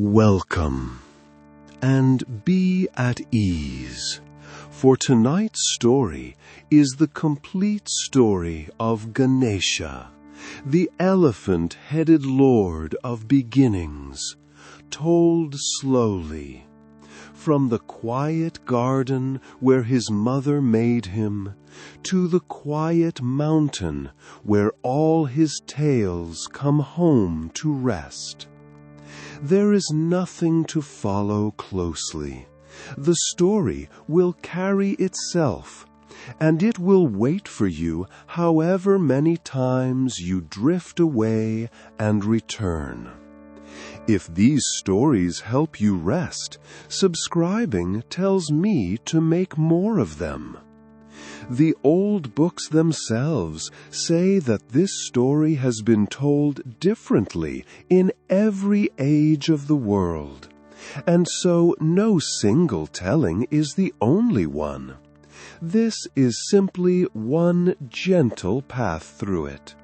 Welcome, and be at ease, for tonight's story is the complete story of Ganesha, the elephant-headed lord of beginnings, told slowly, from the quiet garden where his mother made him, to the quiet mountain where all his tales come home to rest. There is nothing to follow closely. The story will carry itself, and it will wait for you however many times you drift away and return. If these stories help you rest, subscribing tells me to make more of them. The old books themselves say that this story has been told differently in every age of the world, and so no single telling is the only one. This is simply one gentle path through it.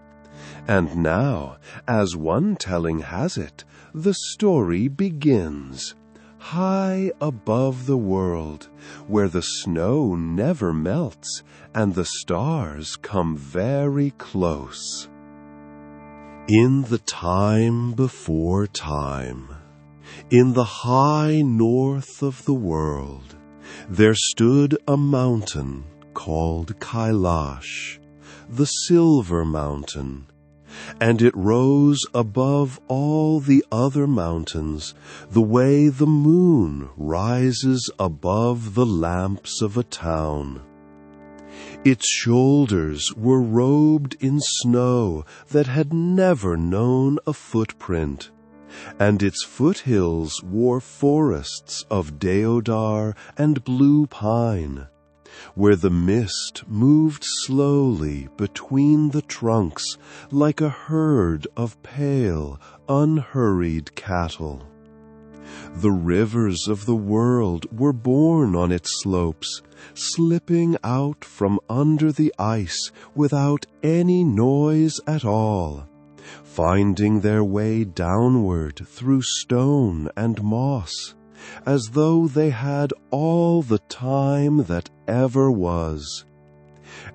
And now, as one telling has it, the story begins. High above the world, where the snow never melts and the stars come very close. In the time before time, in the high north of the world, there stood a mountain called Kailash, the Silver Mountain, and it rose above all the other mountains the way the moon rises above the lamps of a town. Its shoulders were robed in snow that had never known a footprint, and its foothills wore forests of deodar and blue pine, where the mist moved slowly between the trunks like a herd of pale, unhurried cattle. The rivers of the world were born on its slopes, slipping out from under the ice without any noise at all, finding their way downward through stone and moss, as though they had all the time that ever was.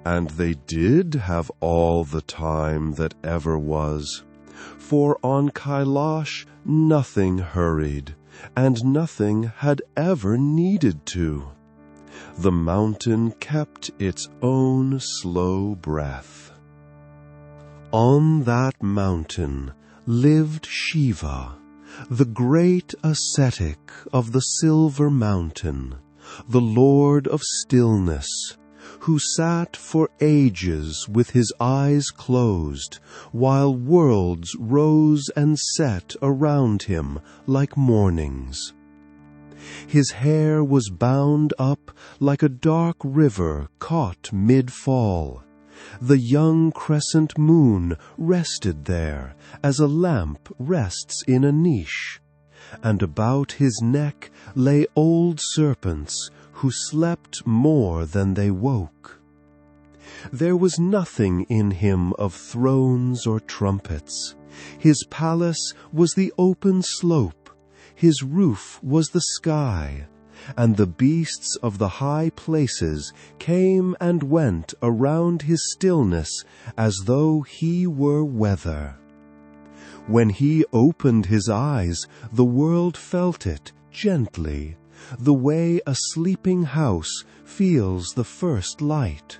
And they did have all the time that ever was, for on Kailash nothing hurried, and nothing had ever needed to. The mountain kept its own slow breath. On that mountain lived Shiva, the great ascetic of the Silver Mountain, the Lord of Stillness, who sat for ages with his eyes closed, while worlds rose and set around him like mornings. His hair was bound up like a dark river caught mid-fall. The young crescent moon rested there as a lamp rests in a niche, and about his neck lay old serpents who slept more than they woke. There was nothing in him of thrones or trumpets. His palace was the open slope, his roof was the sky, and the beasts of the high places came and went around his stillness as though he were weather. When he opened his eyes, the world felt it gently, the way a sleeping house feels the first light.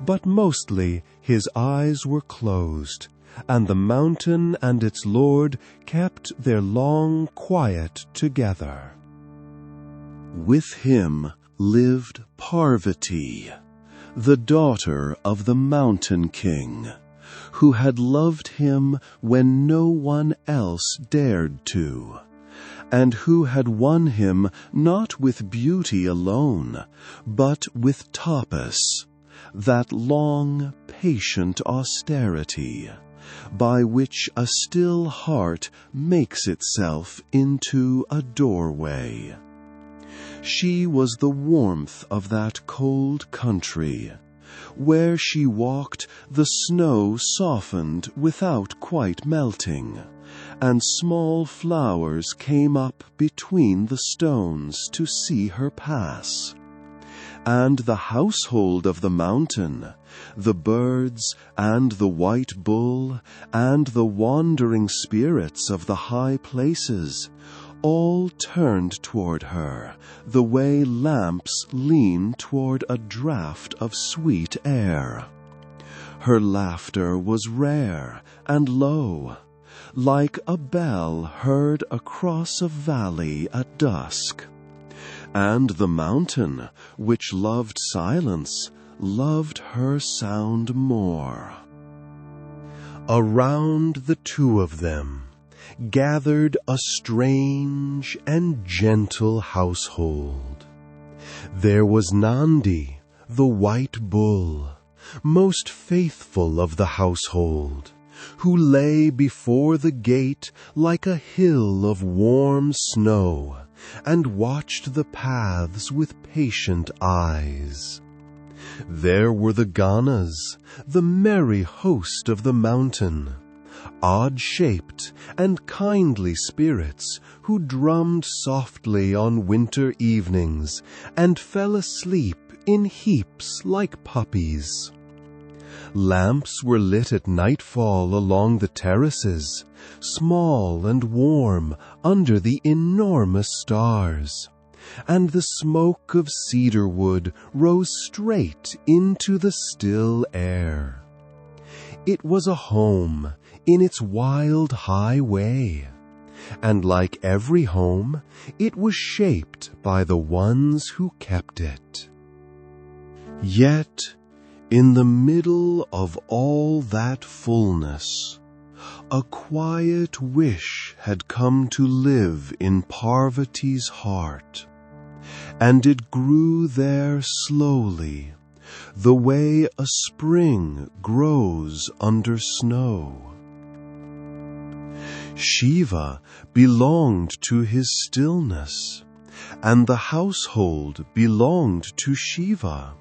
But mostly his eyes were closed, and the mountain and its lord kept their long quiet together. With him lived Parvati, the daughter of the Mountain King, who had loved him when no one else dared to, and who had won him not with beauty alone, but with tapas, that long, patient austerity, by which a still heart makes itself into a doorway. She was the warmth of that cold country. Where she walked, the snow softened without quite melting, and small flowers came up between the stones to see her pass. And the household of the mountain, the birds and the white bull and the wandering spirits of the high places, all turned toward her the way lamps lean toward a draught of sweet air. Her laughter was rare and low, like a bell heard across a valley at dusk. And the mountain, which loved silence, loved her sound more. Around the two of them gathered a strange and gentle household. There was Nandi, the white bull, most faithful of the household, who lay before the gate like a hill of warm snow, and watched the paths with patient eyes. There were the Ganas, the merry host of the mountain, odd-shaped and kindly spirits who drummed softly on winter evenings and fell asleep in heaps like puppies. Lamps were lit at nightfall along the terraces, small and warm under the enormous stars, and the smoke of cedar wood rose straight into the still air. It was a home in its wild high way, and like every home, it was shaped by the ones who kept it. Yet, in the middle of all that fullness, a quiet wish had come to live in Parvati's heart, and it grew there slowly, the way a spring grows under snow. Shiva belonged to his stillness, and the household belonged to Shiva,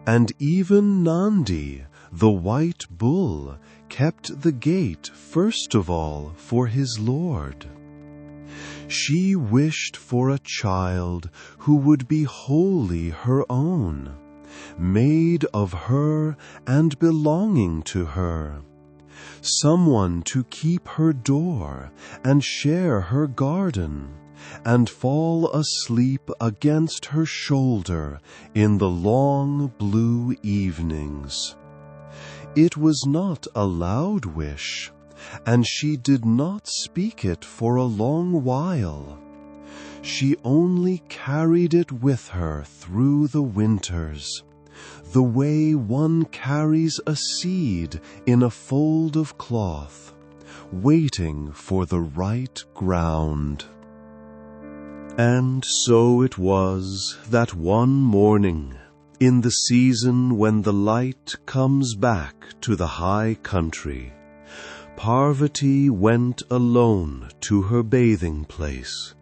and even Nandi, the white bull, kept the gate first of all for his lord. She wished for a child who would be wholly her own, made of her and belonging to her, someone to keep her door and share her garden, and fall asleep against her shoulder in the long blue evenings. It was not a loud wish, and she did not speak it for a long while. She only carried it with her through the winters, the way one carries a seed in a fold of cloth, waiting for the right ground. And so it was that one morning, in the season when the light comes back to the high country, Parvati went alone to her bathing place,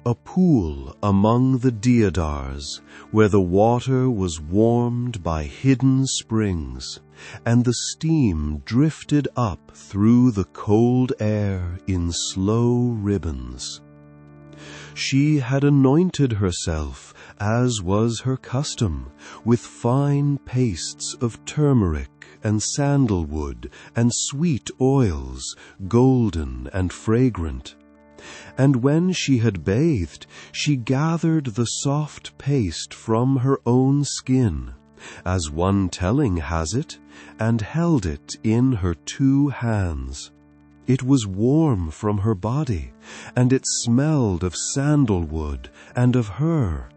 a pool among the deodars, where the water was warmed by hidden springs, and the steam drifted up through the cold air in slow ribbons. She had anointed herself, as was her custom, with fine pastes of turmeric and sandalwood and sweet oils, golden and fragrant. And when she had bathed, she gathered the soft paste from her own skin, as one telling has it, and held it in her 2 hands. It was warm from her body, and it smelled of sandalwood and of her,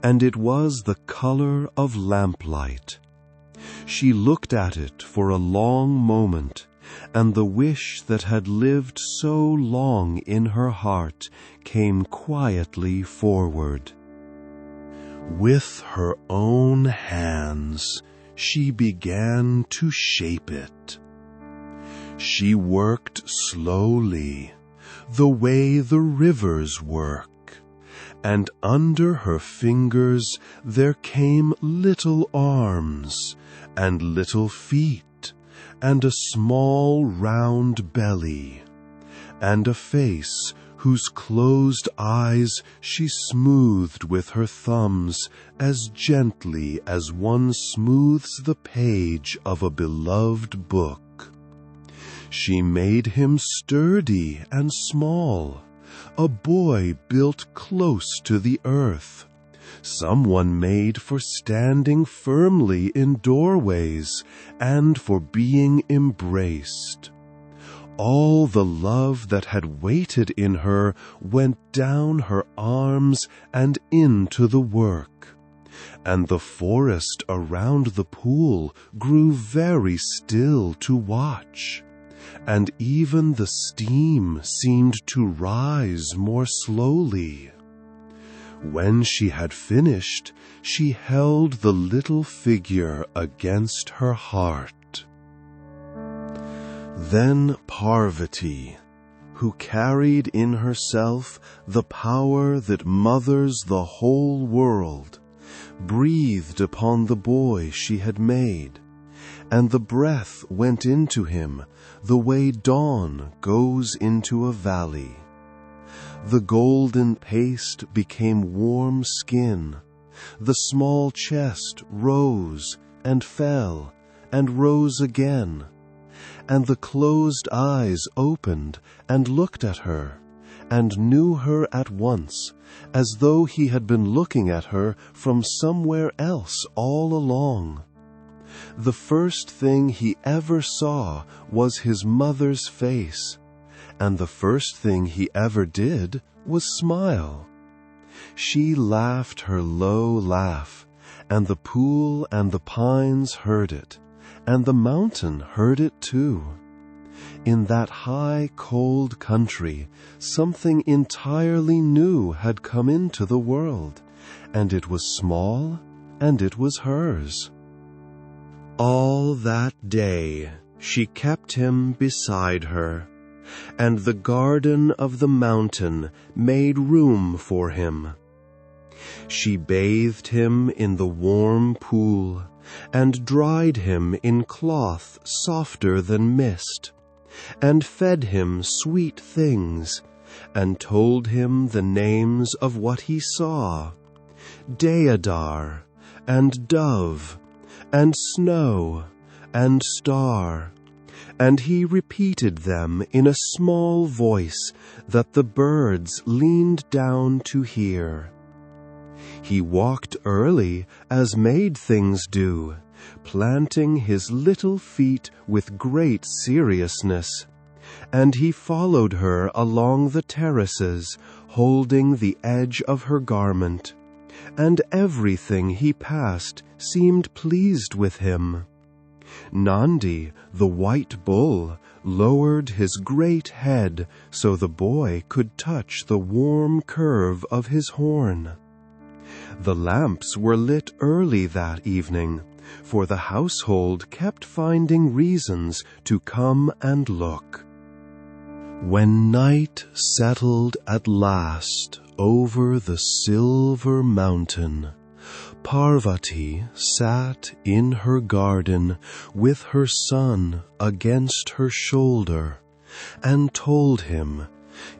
and it was the color of lamplight. She looked at it for a long moment, and the wish that had lived so long in her heart came quietly forward. With her own hands, she began to shape it. She worked slowly, the way the rivers work, and under her fingers there came little arms, and little feet, and a small round belly, and a face whose closed eyes she smoothed with her thumbs as gently as one smooths the page of a beloved book. She made him sturdy and small, a boy built close to the earth, someone made for standing firmly in doorways and for being embraced. All the love that had waited in her went down her arms and into the work, and the forest around the pool grew very still to watch, and even the steam seemed to rise more slowly. When she had finished, she held the little figure against her heart. Then Parvati, who carried in herself the power that mothers the whole world, breathed upon the boy she had made, and the breath went into him the way dawn goes into a valley. The golden paste became warm skin, the small chest rose and fell and rose again, and the closed eyes opened and looked at her, and knew her at once, as though he had been looking at her from somewhere else all along. The first thing he ever saw was his mother's face, and the first thing he ever did was smile. She laughed her low laugh, and the pool and the pines heard it, and the mountain heard it too. In that high, cold country, something entirely new had come into the world, and it was small, and it was hers. All that day she kept him beside her, and the garden of the mountain made room for him. She bathed him in the warm pool, and dried him in cloth softer than mist, and fed him sweet things, and told him the names of what he saw, deodar, and dove, and snow, and star, and he repeated them in a small voice that the birds leaned down to hear. He walked early as maid things do, planting his little feet with great seriousness, and he followed her along the terraces, holding the edge of her garment, and everything he passed seemed pleased with him. Nandi, the white bull, lowered his great head so the boy could touch the warm curve of his horn. The lamps were lit early that evening, for the household kept finding reasons to come and look. When night settled at last over the silver mountain, Parvati sat in her garden with her son against her shoulder, and told him,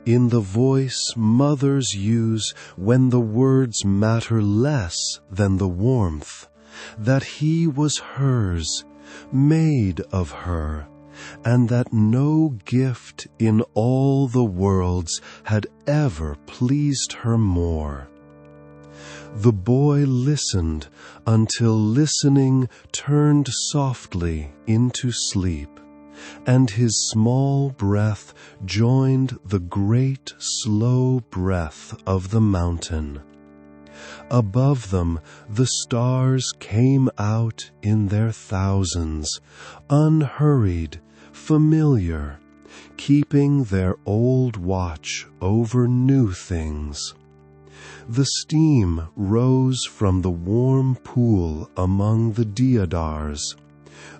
in the voice mothers use when the words matter less than the warmth, that he was hers, made of her, and that no gift in all the worlds had ever pleased her more. The boy listened until listening turned softly into sleep, and his small breath joined the great slow breath of the mountain. Above them the stars came out in their thousands, unhurried, familiar, keeping their old watch over new things. The steam rose from the warm pool among the deodars.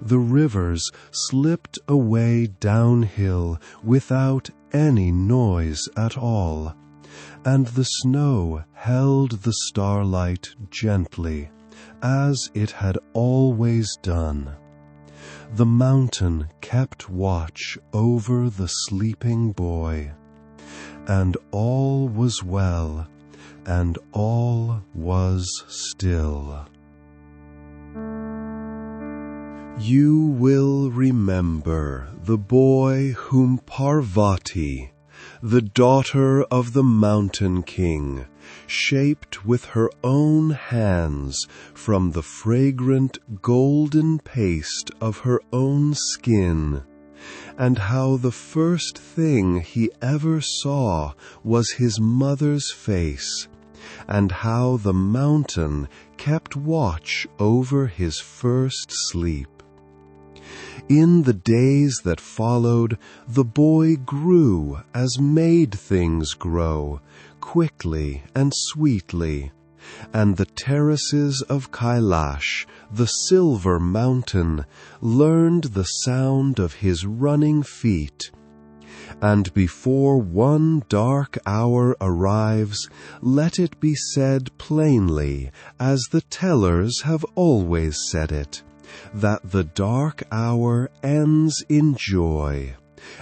The rivers slipped away downhill without any noise at all, and the snow held the starlight gently, as it had always done. The mountain kept watch over the sleeping boy, and all was well, and all was still. You will remember the boy whom Parvati, the daughter of the mountain king, shaped with her own hands from the fragrant golden paste of her own skin, and how the first thing he ever saw was his mother's face, and how the mountain kept watch over his first sleep. In the days that followed, the boy grew as made things grow, quickly and sweetly, and the terraces of Kailash, the silver mountain, learned the sound of his running feet. And before one dark hour arrives, let it be said plainly, as the tellers have always said it, that the dark hour ends in joy,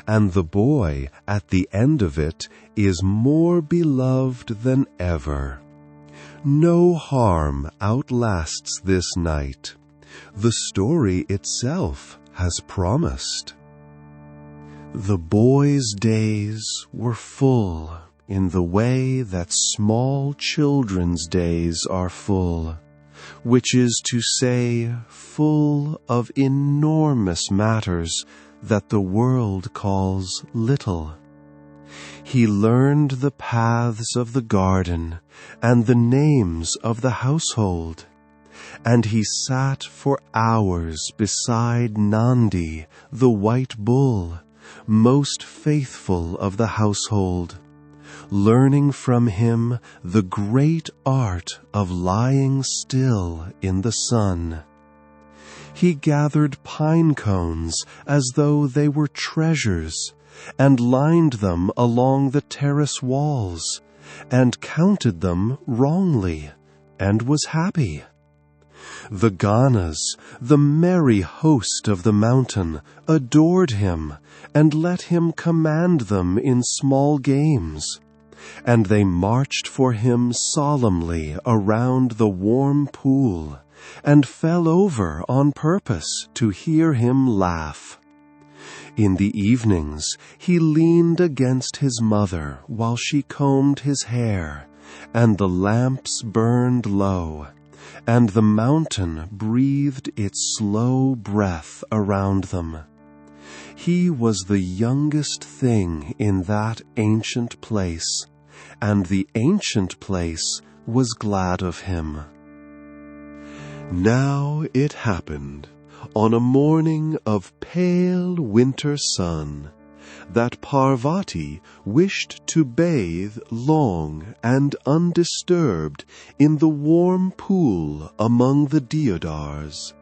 and the boy at the end of it is more beloved than ever. No harm outlasts this night. The story itself has promised. The boy's days were full in the way that small children's days are full, which is to say, full of enormous matters that the world calls little. He learned the paths of the garden and the names of the household, and he sat for hours beside Nandi, the white bull, most faithful of the household, learning from him the great art of lying still in the sun. He gathered pine cones as though they were treasures, and lined them along the terrace walls, and counted them wrongly, and was happy. The Ganas, the merry host of the mountain, adored him, and let him command them in small games. And they marched for him solemnly around the warm pool, and fell over on purpose to hear him laugh. In the evenings he leaned against his mother while she combed his hair, and the lamps burned low, and the mountain breathed its slow breath around them. He was the youngest thing in that ancient place, and the ancient place was glad of him. Now it happened, on a morning of pale winter sun, that Parvati wished to bathe long and undisturbed in the warm pool among the deodars,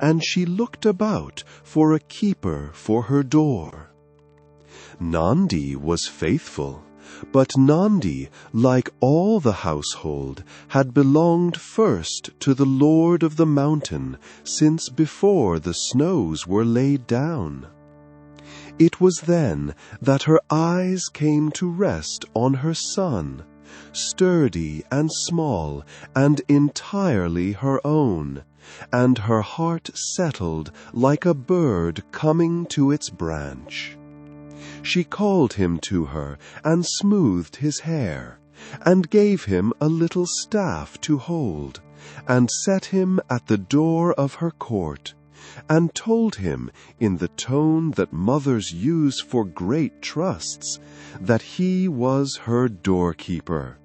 and she looked about for a keeper for her door. Nandi was faithful, but Nandi, like all the household, had belonged first to the Lord of the mountain since before the snows were laid down. It was then that her eyes came to rest on her son, sturdy and small and entirely her own, and her heart settled like a bird coming to its branch. She called him to her and smoothed his hair, and gave him a little staff to hold, and set him at the door of her court, and told him in the tone that mothers use for great trusts, that he was her doorkeeper,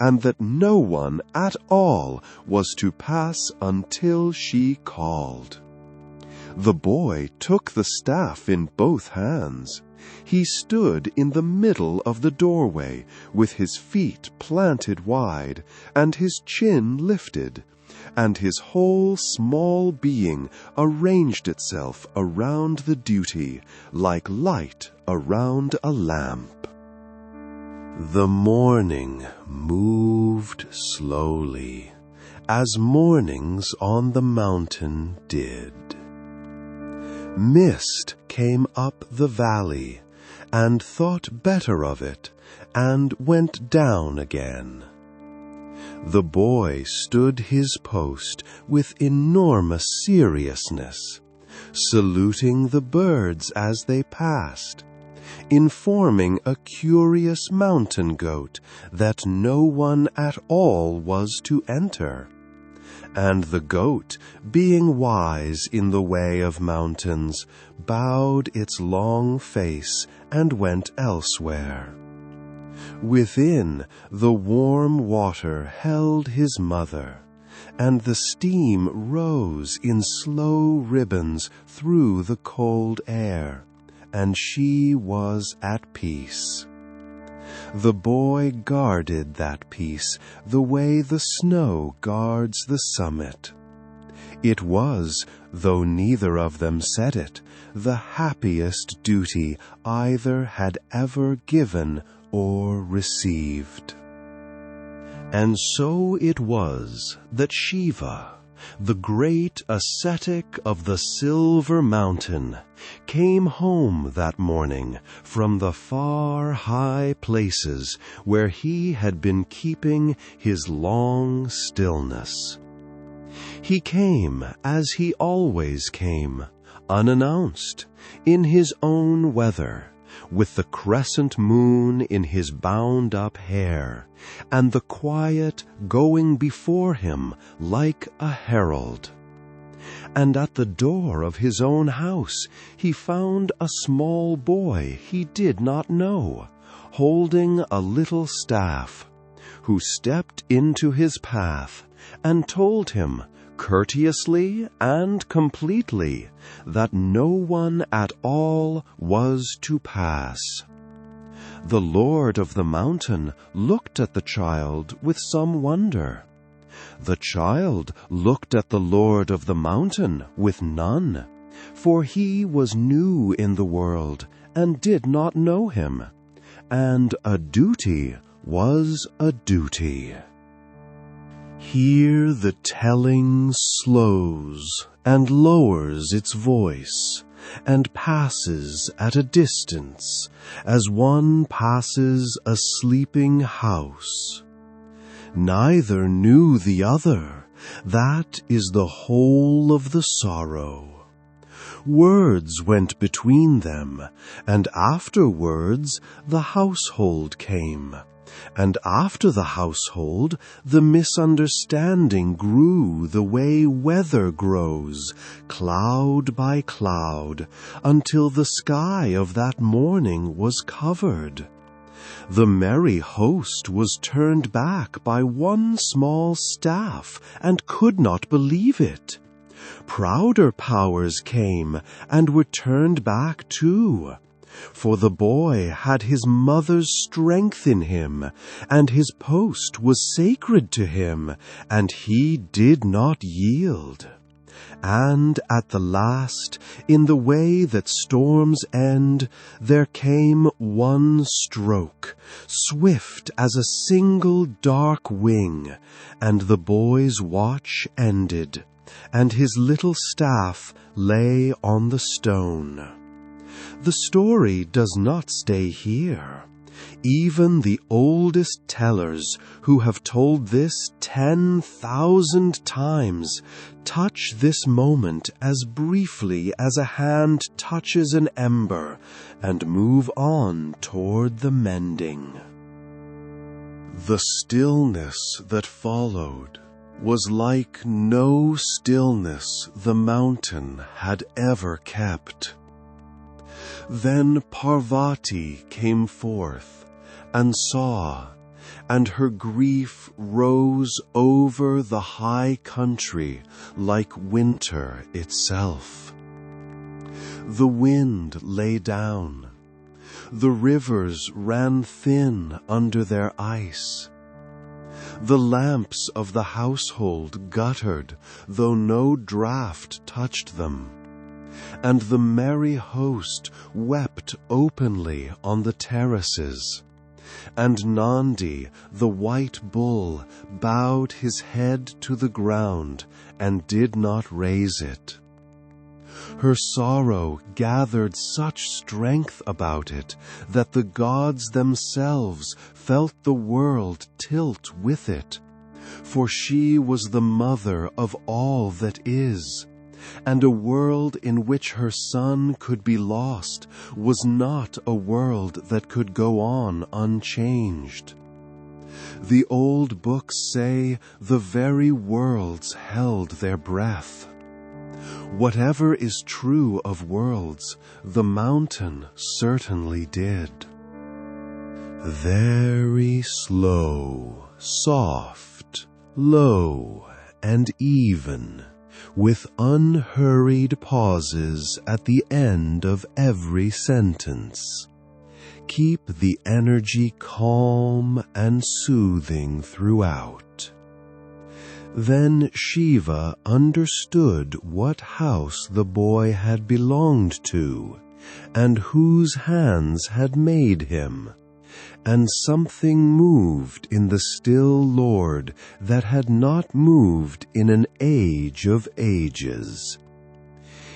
and that no one at all was to pass until she called. The boy took the staff in both hands. He stood in the middle of the doorway, with his feet planted wide, and his chin lifted, and his whole small being arranged itself around the duty, like light around a lamp. The morning moved slowly, as mornings on the mountain did. Mist came up the valley, and thought better of it, and went down again. The boy stood his post with enormous seriousness, saluting the birds as they passed, informing a curious mountain goat that no one at all was to enter. And the goat, being wise in the way of mountains, bowed its long face and went elsewhere. Within, the warm water held his mother, and the steam rose in slow ribbons through the cold air, and she was at peace. The boy guarded that peace the way the snow guards the summit. It was, though neither of them said it, the happiest duty either had ever given or received. And so it was that Shiva, the great ascetic of the Silver Mountain, came home that morning from the far high places where he had been keeping his long stillness. He came as he always came, unannounced, in his own weather, with the crescent moon in his bound-up hair, and the quiet going before him like a herald. And at the door of his own house he found a small boy he did not know, holding a little staff, who stepped into his path and told him, courteously and completely, that no one at all was to pass. The lord of the mountain looked at the child with some wonder. The child looked at the lord of the mountain with none, for he was new in the world and did not know him, and a duty was a duty. Here the telling slows and lowers its voice, and passes at a distance, as one passes a sleeping house. Neither knew the other, that is the whole of the sorrow. Words went between them, and afterwards the household came. And after the household, the misunderstanding grew the way weather grows, cloud by cloud, until the sky of that morning was covered. The merry host was turned back by one small staff, and could not believe it. Prouder powers came, and were turned back too. For the boy had his mother's strength in him, and his post was sacred to him, and he did not yield. And at the last, in the way that storms end, there came one stroke, swift as a single dark wing, and the boy's watch ended, and his little staff lay on the stone. The story does not stay here. Even the oldest tellers, who have told this 10,000 times, touch this moment as briefly as a hand touches an ember, and move on toward the mending. The stillness that followed was like no stillness the mountain had ever kept. Then Parvati came forth and saw, and her grief rose over the high country like winter itself. The wind lay down. The rivers ran thin under their ice. The lamps of the household guttered, though no draught touched them. And the merry host wept openly on the terraces. And Nandi, the white bull, bowed his head to the ground and did not raise it. Her sorrow gathered such strength about it that the gods themselves felt the world tilt with it. For she was the mother of all that is, and a world in which her son could be lost was not a world that could go on unchanged. The old books say the very worlds held their breath. Whatever is true of worlds, the mountain certainly did. Very slow, soft, low, and even, with unhurried pauses at the end of every sentence. Keep the energy calm and soothing throughout. Then Shiva understood what house the boy had belonged to, and whose hands had made him, and something moved in the still Lord that had not moved in an age of ages.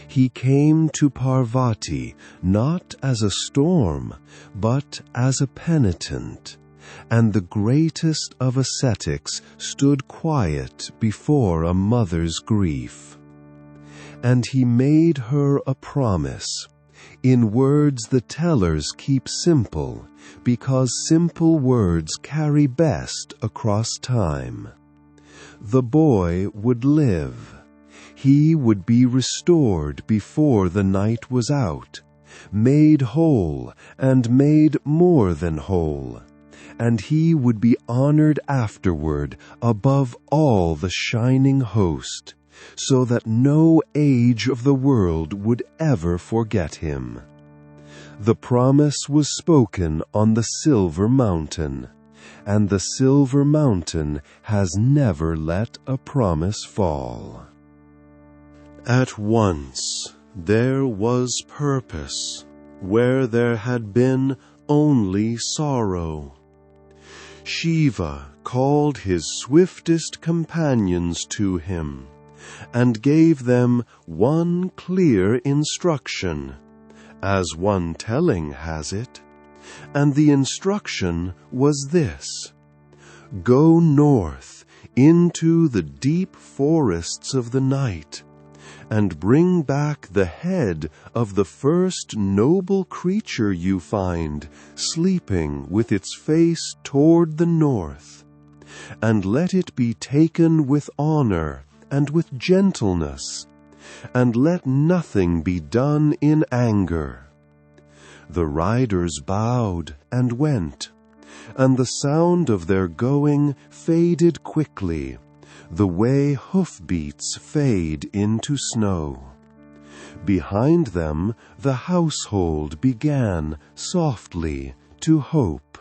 He came to Parvati not as a storm, but as a penitent, and the greatest of ascetics stood quiet before a mother's grief. And he made her a promise, in words the tellers keep simple, because simple words carry best across time. The boy would live. He would be restored before the night was out, made whole and made more than whole, and he would be honored afterward above all the shining host, so that no age of the world would ever forget him. The promise was spoken on the silver mountain, and the silver mountain has never let a promise fall. At once there was purpose where there had been only sorrow. Shiva called his swiftest companions to him, and gave them one clear instruction, as one telling has it, and the instruction was this: go north into the deep forests of the night, and bring back the head of the first noble creature you find sleeping with its face toward the north, and let it be taken with honor and with gentleness, and let nothing be done in anger. The riders bowed and went, and the sound of their going faded quickly, the way hoofbeats fade into snow. Behind them the household began softly to hope.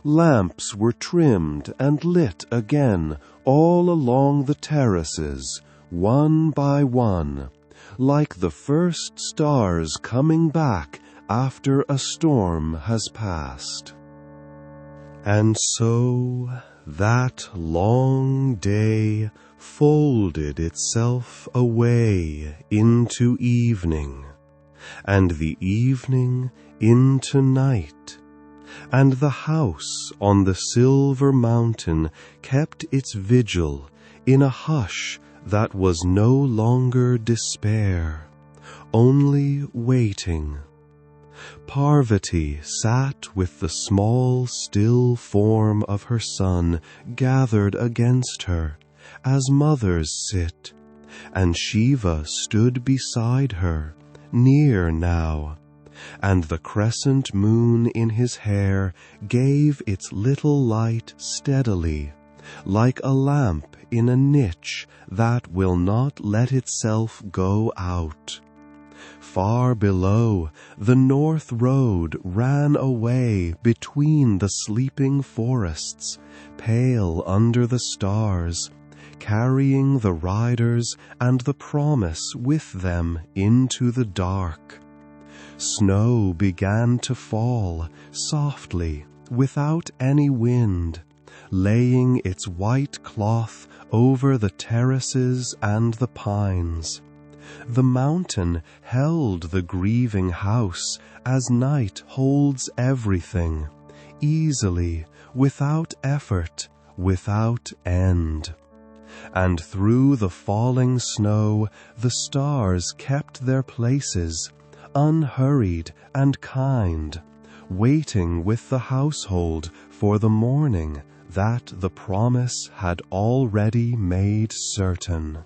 Lamps were trimmed and lit again all along the terraces, one by one, like the first stars coming back after a storm has passed. And so that long day folded itself away into evening, and the evening into night, and the house on the silver mountain kept its vigil in a hush that was no longer despair, only waiting. Parvati sat with the small, still form of her son gathered against her, as mothers sit, and Shiva stood beside her, near now, and the crescent moon in his hair gave its little light steadily, like a lamp in a niche that will not let itself go out. Far below, the north road ran away between the sleeping forests, pale under the stars, carrying the riders and the promise with them into the dark. Snow began to fall, softly, without any wind, laying its white cloth over the terraces and the pines. The mountain held the grieving house as night holds everything, easily, without effort, without end. And through the falling snow the stars kept their places, unhurried and kind, waiting with the household for the morning that the promise had already made certain.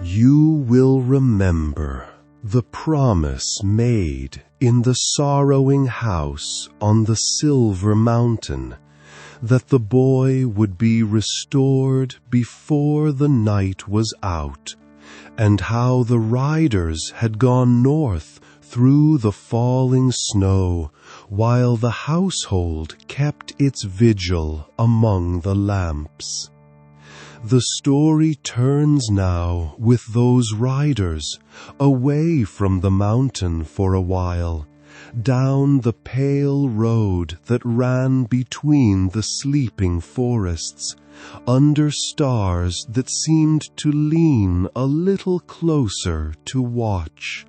You will remember the promise made in the sorrowing house on the silver mountain, that the boy would be restored before the night was out, and how the riders had gone north through the falling snow, while the household kept its vigil among the lamps. The story turns now with those riders away from the mountain for a while, down the pale road that ran between the sleeping forests, under stars that seemed to lean a little closer to watch.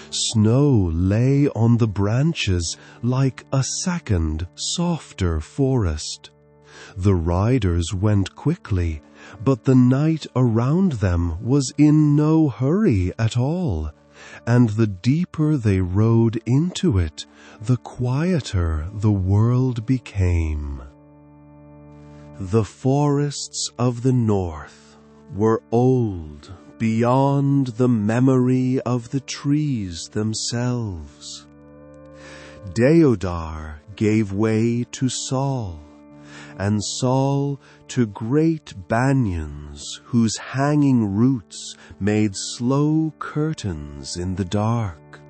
Snow lay on the branches like a second, softer forest. The riders went quickly, but the night around them was in no hurry at all, and the deeper they rode into it, the quieter the world became. The forests of the north were old beyond the memory of the trees themselves. Deodar gave way to Saul, and Saul to great banyans whose hanging roots made slow curtains in the dark.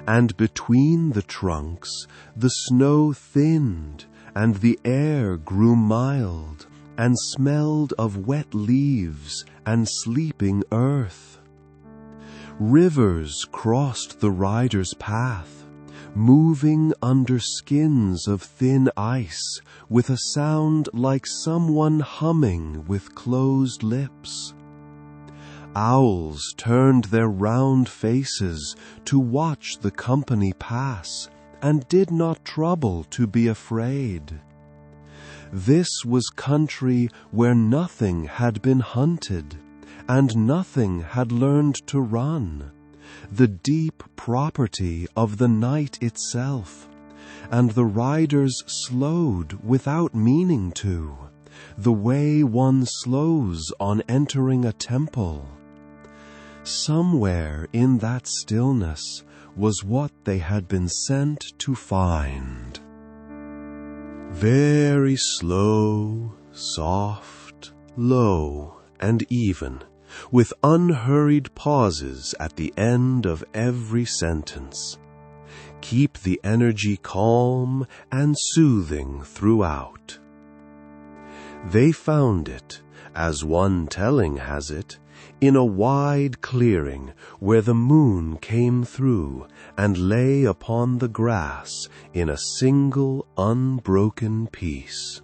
And between the trunks the snow thinned, and the air grew mild, and smelled of wet leaves and sleeping earth. Rivers crossed the rider's path, moving under skins of thin ice, with a sound like someone humming with closed lips. Owls turned their round faces to watch the company pass, and did not trouble to be afraid. This was country where nothing had been hunted, and nothing had learned to run, the deep property of the night itself, and the riders slowed without meaning to, the way one slows on entering a temple. Somewhere in that stillness was what they had been sent to find. Very slow, soft, low, and even, with unhurried pauses at the end of every sentence. Keep the energy calm and soothing throughout. They found it, as one telling has it, in a wide clearing where the moon came through and lay upon the grass in a single unbroken piece.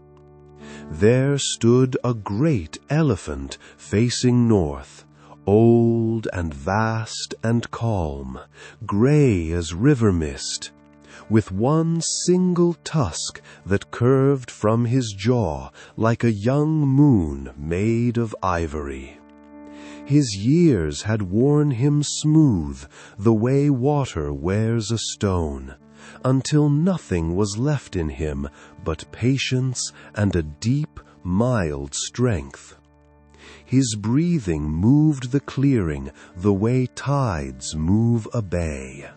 There stood a great elephant facing north, old and vast and calm, gray as river mist, with one single tusk that curved from his jaw like a young moon made of ivory. His years had worn him smooth the way water wears a stone, until nothing was left in him but patience and a deep, mild strength. His breathing moved the clearing the way tides move a bay.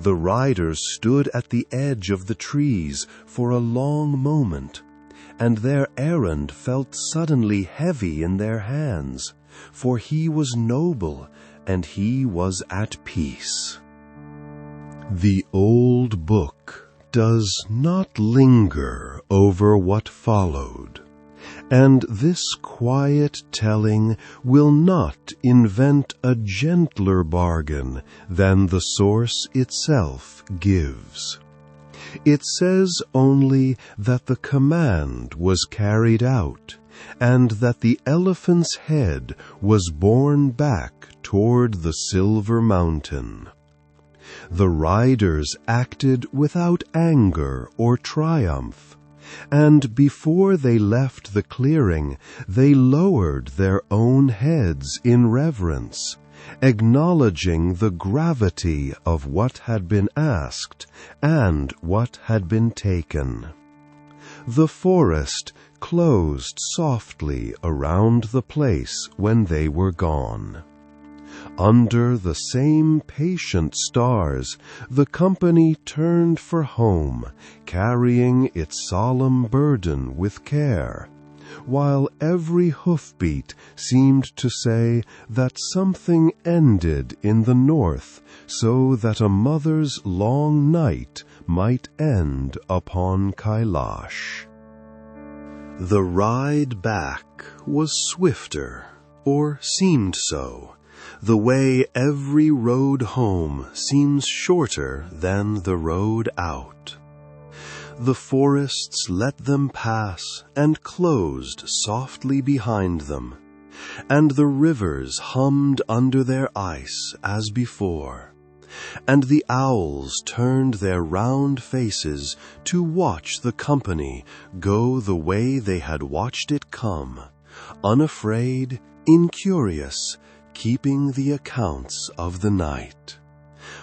The riders stood at the edge of the trees for a long moment, and their errand felt suddenly heavy in their hands, for he was noble and he was at peace. The old book does not linger over what followed, and this quiet telling will not invent a gentler bargain than the source itself gives. It says only that the command was carried out, and that the elephant's head was borne back toward the silver mountain. The riders acted without anger or triumph, and before they left the clearing, they lowered their own heads in reverence, acknowledging the gravity of what had been asked and what had been taken. The forest closed softly around the place when they were gone. Under the same patient stars, the company turned for home, carrying its solemn burden with care, while every hoofbeat seemed to say that something ended in the north, so that a mother's long night might end upon Kailash. The ride back was swifter, or seemed so, the way every road home seems shorter than the road out. The forests let them pass and closed softly behind them, and the rivers hummed under their ice as before, and the owls turned their round faces to watch the company go the way they had watched it come, unafraid, incurious, keeping the accounts of the night.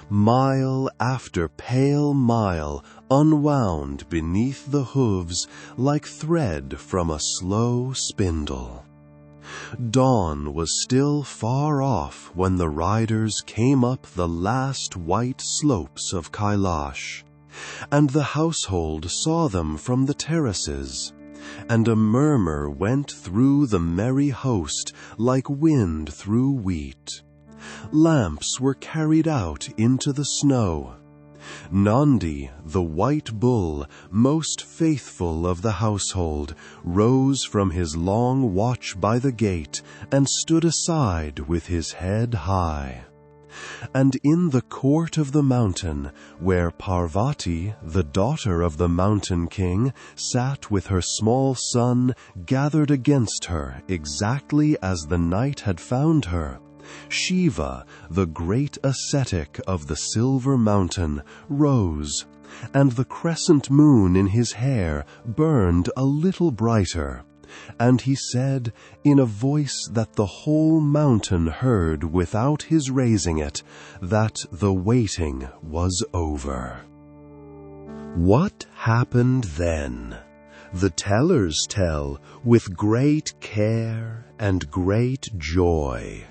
Mile after pale mile unwound beneath the hooves like thread from a slow spindle. Dawn was still far off when the riders came up the last white slopes of Kailash, and the household saw them from the terraces, and a murmur went through the merry host like wind through wheat. Lamps were carried out into the snow. Nandi, the white bull, most faithful of the household, rose from his long watch by the gate and stood aside with his head high. And in the court of the mountain, where Parvati, the daughter of the mountain king, sat with her small son gathered against her exactly as the night had found her, Shiva, the great ascetic of the silver mountain, rose, and the crescent moon in his hair burned a little brighter, and he said, in a voice that the whole mountain heard without his raising it, that the waiting was over. What happened then? The tellers tell with great care and great joy.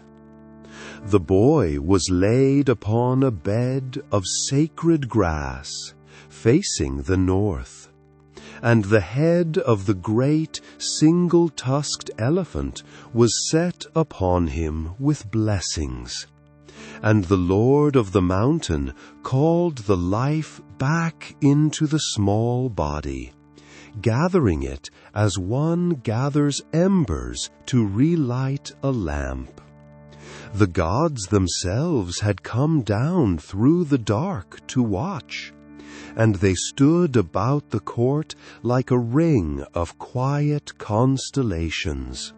The boy was laid upon a bed of sacred grass, facing the north, and the head of the great single-tusked elephant was set upon him with blessings. And the Lord of the mountain called the life back into the small body, gathering it as one gathers embers to relight a lamp. The gods themselves had come down through the dark to watch, and they stood about the court like a ring of quiet constellations.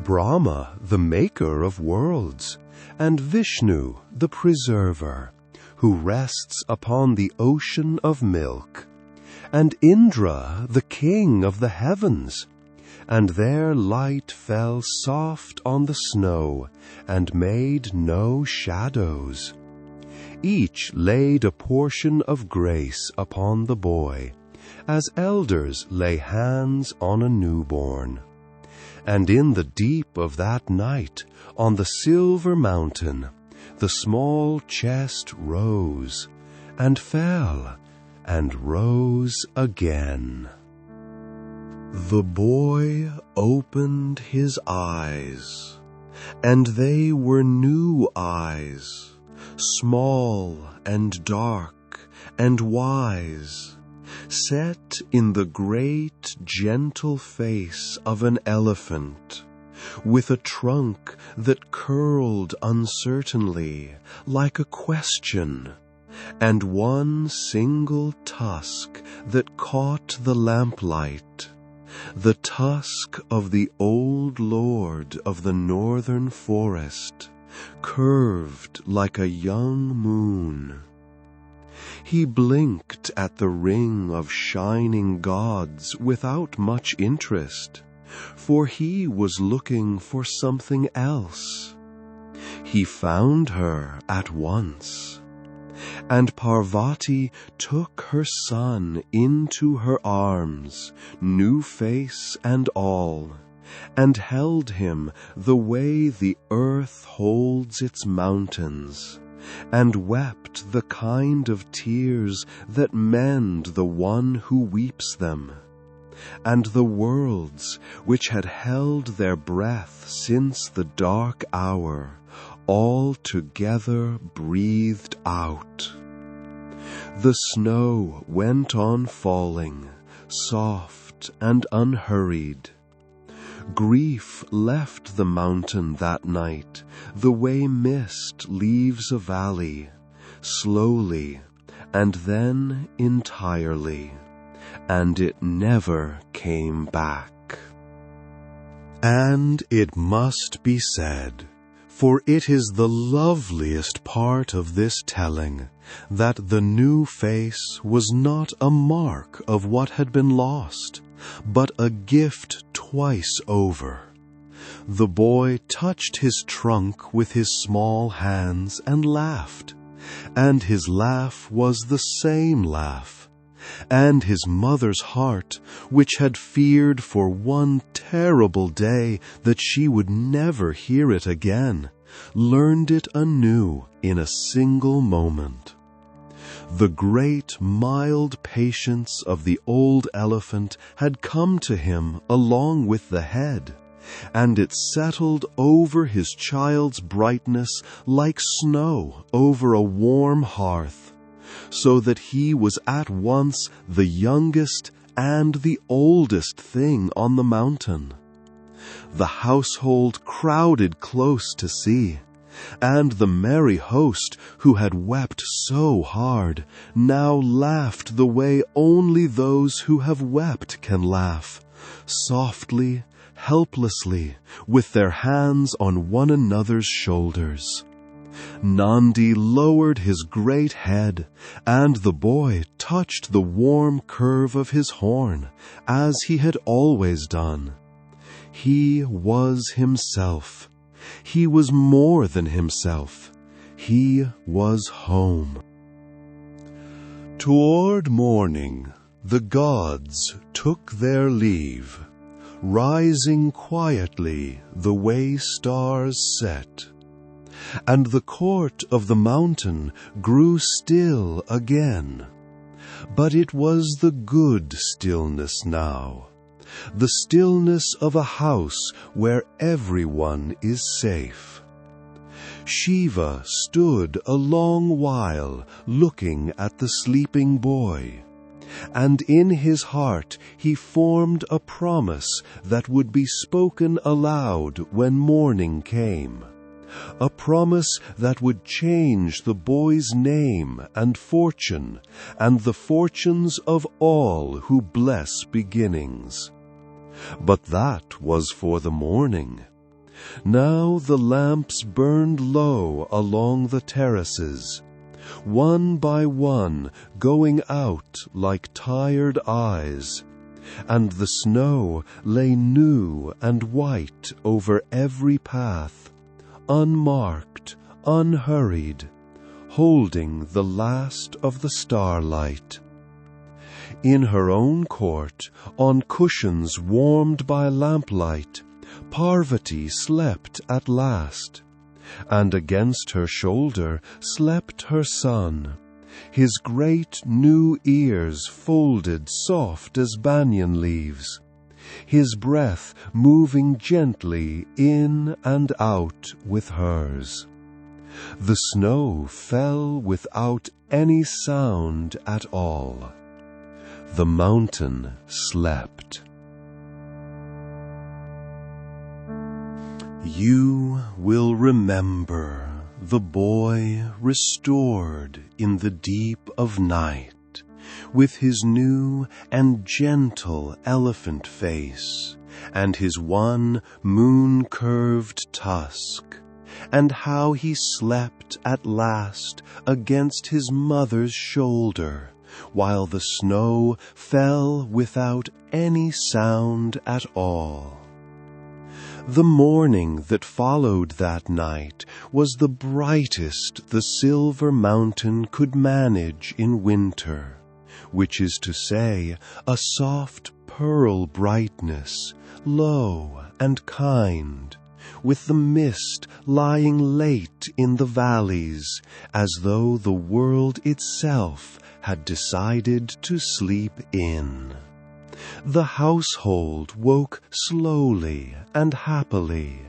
Brahma, the maker of worlds, and Vishnu, the preserver, who rests upon the ocean of milk, and Indra, the king of the heavens, and their light fell soft on the snow and made no shadows. Each laid a portion of grace upon the boy, as elders lay hands on a newborn. And in the deep of that night, on the silver mountain, the small chest rose, and fell, and rose again. The boy opened his eyes, and they were new eyes, small and dark and wise, set in the great gentle face of an elephant, with a trunk that curled uncertainly like a question, and one single tusk that caught the lamplight, The tusk of the old lord of the northern forest curved like a young moon. He blinked at the ring of shining gods without much interest, for he was looking for something else. He found her at once, and Parvati took her son into her arms, new face and all, and held him the way the earth holds its mountains, and wept the kind of tears that mend the one who weeps them. And the worlds, which had held their breath since the dark hour, all together breathed out. The snow went on falling, soft and unhurried. Grief left the mountain that night, the way mist leaves a valley, slowly and then entirely, and it never came back. And it must be said, for it is the loveliest part of this telling, that the new face was not a mark of what had been lost, but a gift twice over. The boy touched his trunk with his small hands and laughed, and his laugh was the same laugh, and his mother's heart, which had feared for one terrible day that she would never hear it again, learned it anew in a single moment. The great mild patience of the old elephant had come to him along with the head, and it settled over his child's brightness like snow over a warm hearth, so that he was at once the youngest and the oldest thing on the mountain. The household crowded close to see, and the merry host, who had wept so hard, now laughed the way only those who have wept can laugh, softly, helplessly, with their hands on one another's shoulders. Nandi lowered his great head, and the boy touched the warm curve of his horn, as he had always done. He was himself. He was more than himself. He was home. Toward morning, the gods took their leave, rising quietly the way stars set, and the court of the mountain grew still again. But it was the good stillness now, the stillness of a house where everyone is safe. Shiva stood a long while looking at the sleeping boy, and in his heart he formed a promise that would be spoken aloud when morning came, a promise that would change the boy's name and fortune, and the fortunes of all who bless beginnings. But that was for the morning. Now the lamps burned low along the terraces, one by one going out like tired eyes, and the snow lay new and white over every path, unmarked, unhurried, holding the last of the starlight. In her own court, on cushions warmed by lamplight, Parvati slept at last, and against her shoulder slept her son, his great new ears folded soft as banyan leaves, his breath moving gently in and out with hers. The snow fell without any sound at all. The mountain slept. You will remember the boy restored in the deep of night, with his new and gentle elephant face, and his one moon-curved tusk, and how he slept at last against his mother's shoulder, while the snow fell without any sound at all. The morning that followed that night was the brightest the silver mountain could manage in winter, which is to say, a soft pearl brightness, low and kind, with the mist lying late in the valleys, as though the world itself had decided to sleep in. The household woke slowly and happily,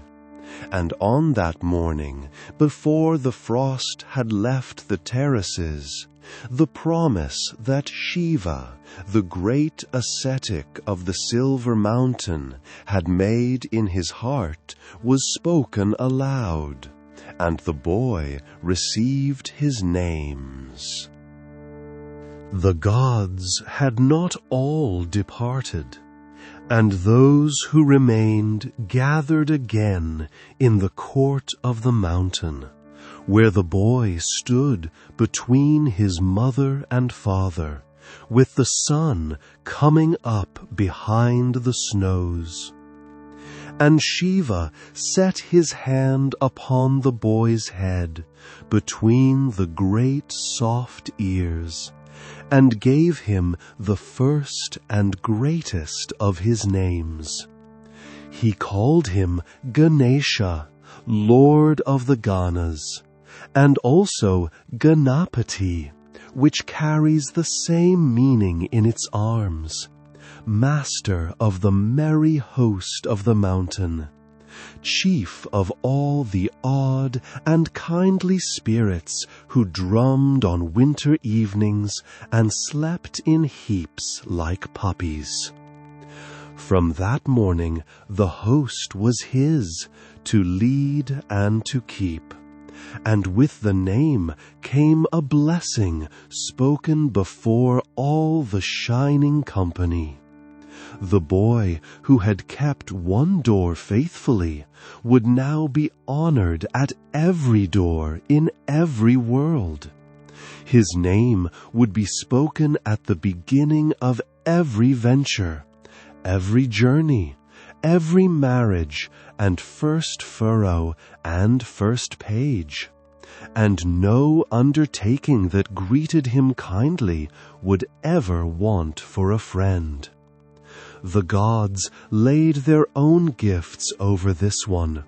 and on that morning, before the frost had left the terraces, the promise that Shiva, the great ascetic of the Silver Mountain, had made in his heart was spoken aloud, and the boy received his names. The gods had not all departed, and those who remained gathered again in the court of the mountain, where the boy stood between his mother and father, with the sun coming up behind the snows. And Shiva set his hand upon the boy's head, between the great soft ears, and gave him the first and greatest of his names. He called him Ganesha, Lord of the Ganas, and also Ganapati, which carries the same meaning in its arms, Master of the merry host of the mountain, chief of all the odd and kindly spirits who drummed on winter evenings and slept in heaps like puppies. From that morning the host was his, to lead and to keep, and with the name came a blessing spoken before all the shining company. The boy who had kept one door faithfully would now be honored at every door in every world. His name would be spoken at the beginning of every venture, every journey, every marriage, and first furrow and first page, and no undertaking that greeted him kindly would ever want for a friend. The gods laid their own gifts over this one,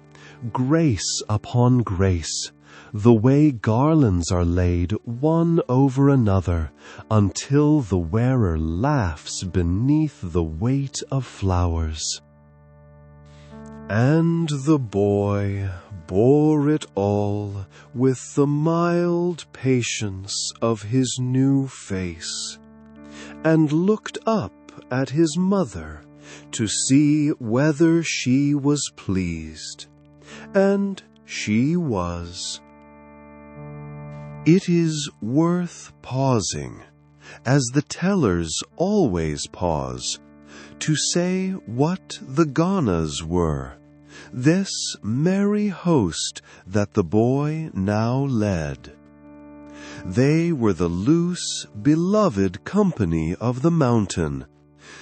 grace upon grace, the way garlands are laid one over another, until the wearer laughs beneath the weight of flowers. And the boy bore it all with the mild patience of his new face, and looked up at his mother to see whether she was pleased, and she was. It is worth pausing, as the tellers always pause, to say what the Ganas were, this merry host that the boy now led. They were the loose, beloved company of the mountain,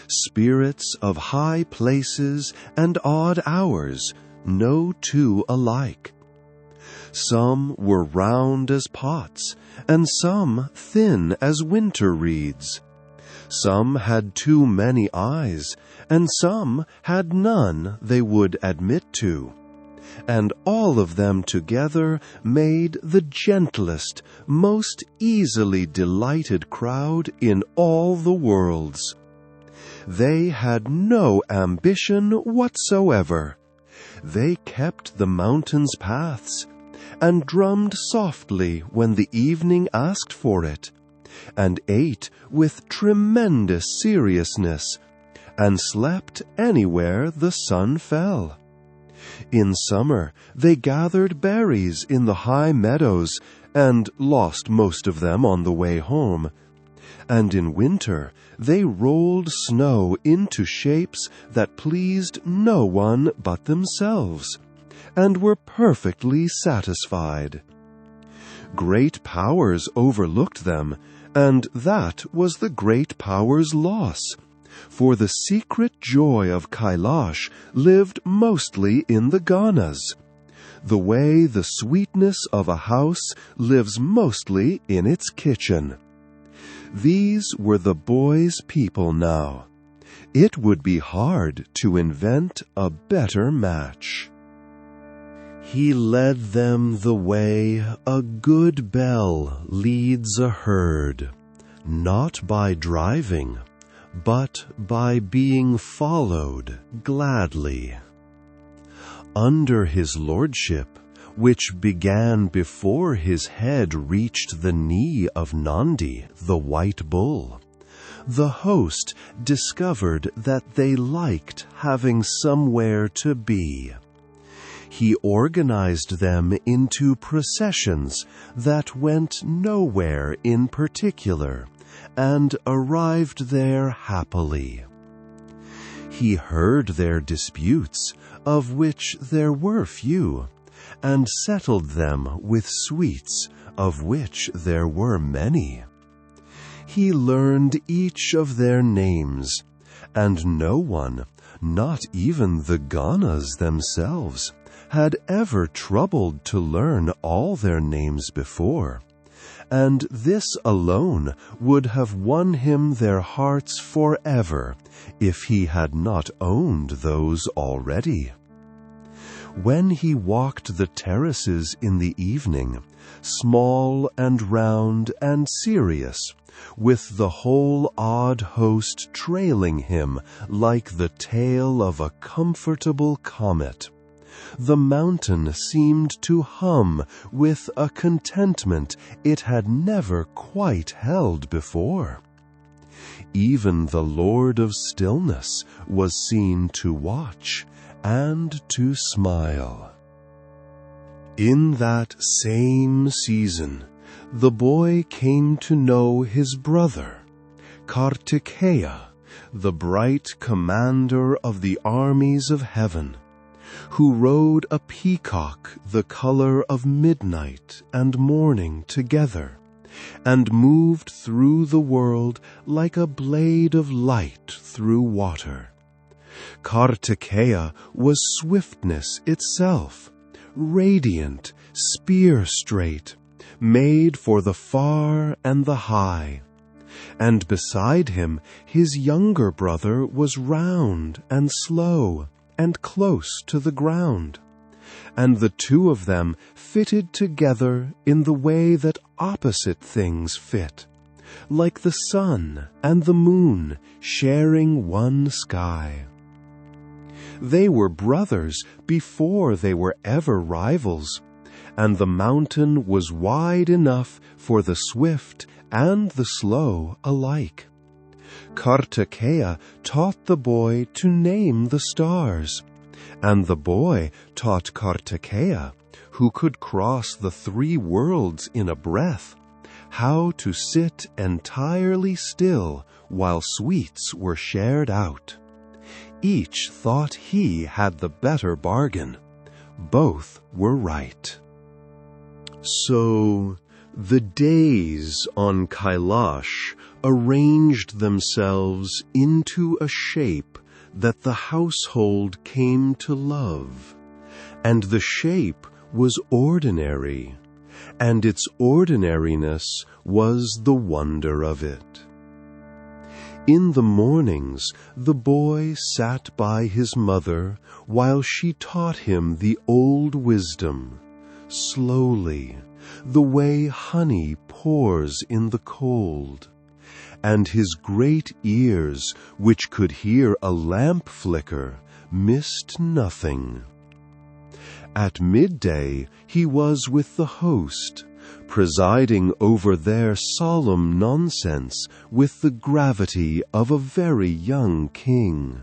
spirits of high places and odd hours, no two alike. Some were round as pots, and some thin as winter reeds. Some had too many eyes, and some had none they would admit to. And all of them together made the gentlest, most easily delighted crowd in all the worlds. They had no ambition whatsoever. They kept the mountain's paths, and drummed softly when the evening asked for it, and ate with tremendous seriousness, and slept anywhere the sun fell. In summer they gathered berries in the high meadows, and lost most of them on the way home, and in winter they rolled snow into shapes that pleased no one but themselves, and were perfectly satisfied. Great powers overlooked them, and that was the great power's loss, for the secret joy of Kailash lived mostly in the Ganas, the way the sweetness of a house lives mostly in its kitchen. These were the boy's people now. It would be hard to invent a better match. He led them the way a good bell leads a herd, not by driving, but by being followed gladly. Under his lordship, which began before his head reached the knee of Nandi, the white bull, the host discovered that they liked having somewhere to be. He organized them into processions that went nowhere in particular, and arrived there happily. He heard their disputes, of which there were few, and settled them with sweets, of which there were many. He learned each of their names, and no one, not even the Ganas themselves, had ever troubled to learn all their names before, and this alone would have won him their hearts forever if he had not owned those already. When he walked the terraces in the evening, small and round and serious, with the whole odd host trailing him like the tail of a comfortable comet, the mountain seemed to hum with a contentment it had never quite held before. Even the Lord of Stillness was seen to watch and to smile. In that same season, the boy came to know his brother, Kartikeya, the bright commander of the armies of heaven, who rode a peacock the color of midnight and morning together, and moved through the world like a blade of light through water. Kartikeya was swiftness itself, radiant, spear-straight, made for the far and the high. And beside him his younger brother was round and slow, and close to the ground, and the two of them fitted together in the way that opposite things fit, like the sun and the moon sharing one sky. They were brothers before they were ever rivals, and the mountain was wide enough for the swift and the slow alike. Kartikeya taught the boy to name the stars, and the boy taught Kartikeya, who could cross the 3 worlds in a breath, how to sit entirely still while sweets were shared out. Each thought he had the better bargain. Both were right. So the days on Kailash arranged themselves into a shape that the household came to love, and the shape was ordinary, and its ordinariness was the wonder of it. In the mornings the boy sat by his mother while she taught him the old wisdom, slowly, the way honey pours in the cold, and his great ears, which could hear a lamp flicker, missed nothing. At midday he was with the host, presiding over their solemn nonsense with the gravity of a very young king.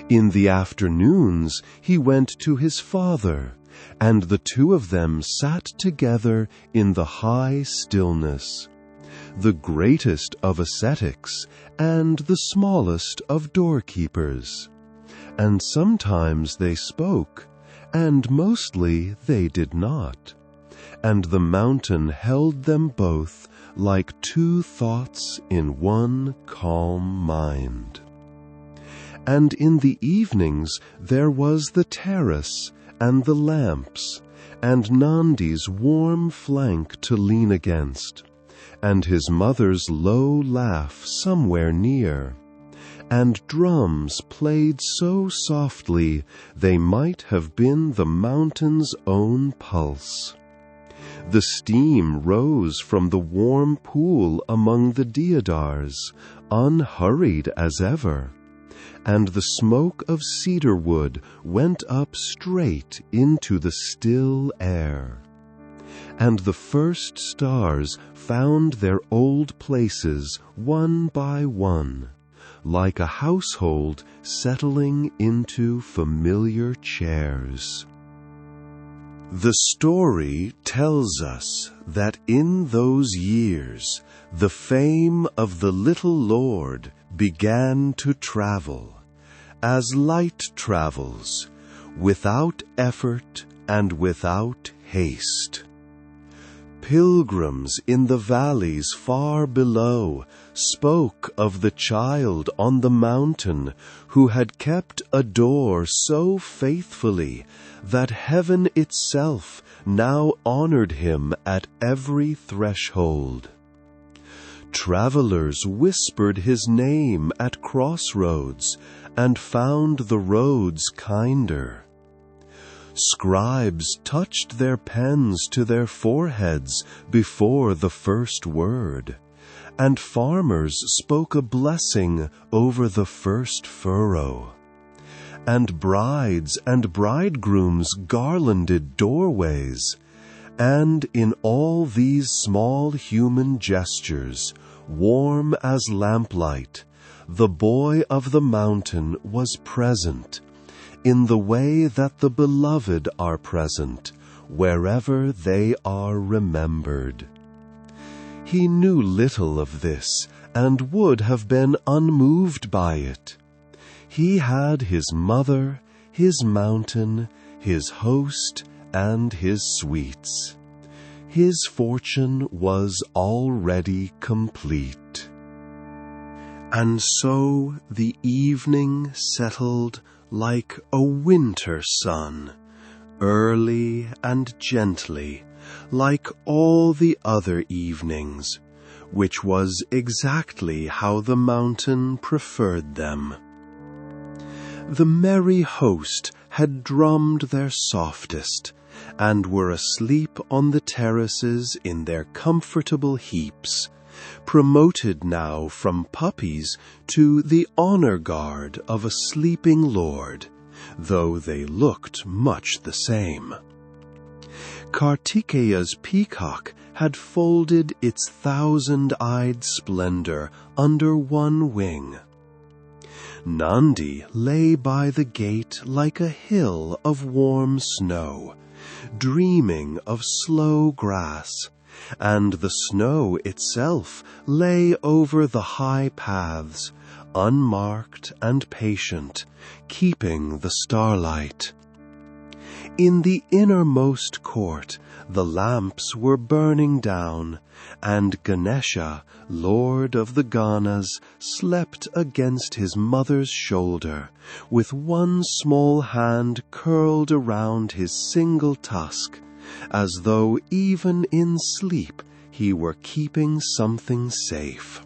In the afternoons he went to his father, and the two of them sat together in the high stillness, the greatest of ascetics and the smallest of doorkeepers. And sometimes they spoke, and mostly they did not. And the mountain held them both like two thoughts in one calm mind. And in the evenings there was the terrace and the lamps, and Nandi's warm flank to lean against, and his mother's low laugh somewhere near, and drums played so softly they might have been the mountain's own pulse. The steam rose from the warm pool among the deodars, unhurried as ever, and the smoke of cedar wood went up straight into the still air. And the first stars found their old places one by one, like a household settling into familiar chairs. The story tells us that in those years the fame of the little Lord began to travel, as light travels, without effort and without haste. Pilgrims in the valleys far below spoke of the child on the mountain who had kept a door so faithfully that heaven itself now honored him at every threshold. Travelers whispered his name at crossroads and found the roads kinder. Scribes touched their pens to their foreheads before the first word, and farmers spoke a blessing over the first furrow. And brides and bridegrooms garlanded doorways, and in all these small human gestures, warm as lamplight, the boy of the mountain was present, in the way that the beloved are present, wherever they are remembered. He knew little of this, and would have been unmoved by it. He had his mother, his mountain, his host, and his sweets. His fortune was already complete. And so the evening settled like a winter sun, early and gently, like all the other evenings, which was exactly how the mountain preferred them. The merry host had drummed their softest, and were asleep on the terraces in their comfortable heaps, promoted now from puppies to the honor guard of a sleeping lord, though they looked much the same. Kartikeya's peacock had folded its thousand-eyed splendor under one wing. Nandi lay by the gate like a hill of warm snow, dreaming of slow grass, and the snow itself lay over the high paths, unmarked and patient, keeping the starlight. In the innermost court the lamps were burning down, and Ganesha, lord of the Ganas, slept against his mother's shoulder, with one small hand curled around his single tusk, as though even in sleep he were keeping something safe.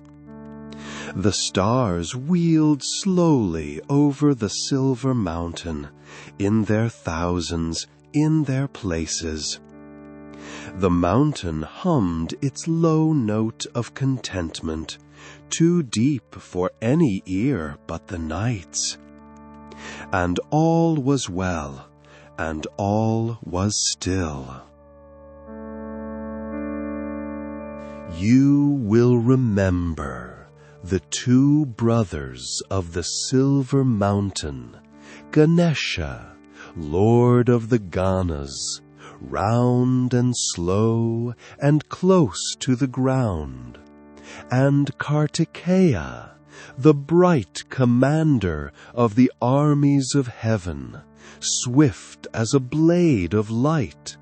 The stars wheeled slowly over the silver mountain, in their thousands, in their places. The mountain hummed its low note of contentment, too deep for any ear but the night's. And all was well, and all was still. You will remember the two brothers of the silver mountain, Ganesha, lord of the Ganas, round and slow and close to the ground, and Kartikeya, the bright commander of the armies of heaven, swift as a blade of light,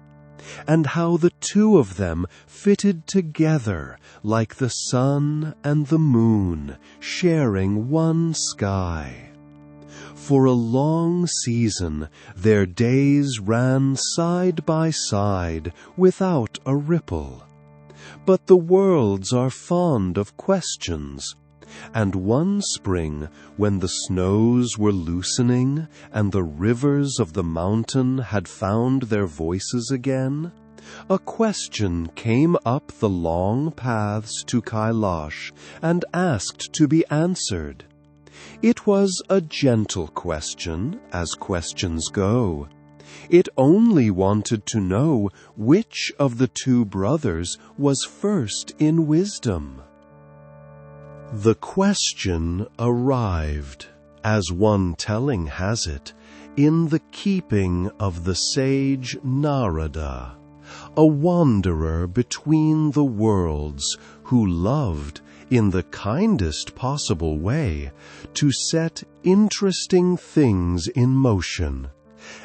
and how the two of them fitted together like the sun and the moon sharing one sky. For a long season their days ran side by side without a ripple. But the worlds are fond of questions, and one spring, when the snows were loosening and the rivers of the mountain had found their voices again, a question came up the long paths to Kailash and asked to be answered. It was a gentle question, as questions go. It only wanted to know which of the two brothers was first in wisdom. The question arrived, as one telling has it, in the keeping of the sage Narada, a wanderer between the worlds who loved, in the kindest possible way, to set interesting things in motion,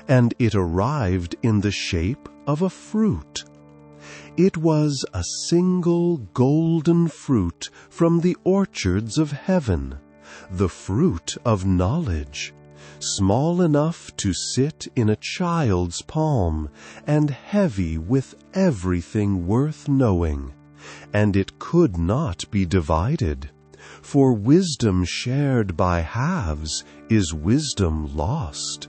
and it arrived in the shape of a fruit. It was a single golden fruit from the orchards of heaven, the fruit of knowledge, small enough to sit in a child's palm and heavy with everything worth knowing, and it could not be divided, for wisdom shared by halves is wisdom lost.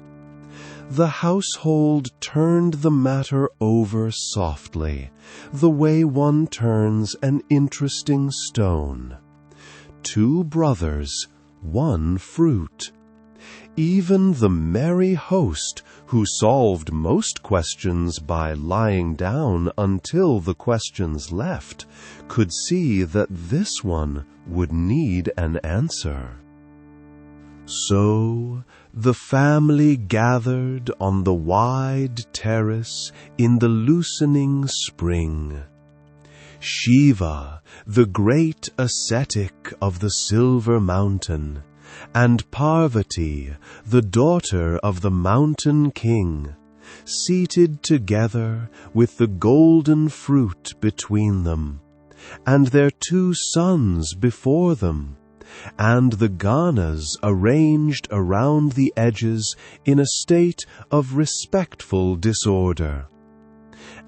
The household turned the matter over softly, the way one turns an interesting stone. Two brothers, one fruit. Even the merry host, who solved most questions by lying down until the questions left, could see that this one would need an answer. So the family gathered on the wide terrace in the loosening spring. Shiva, the great ascetic of the silver mountain, and Parvati, the daughter of the mountain king, seated together with the golden fruit between them, and their two sons before them, and the ganas arranged around the edges in a state of respectful disorder.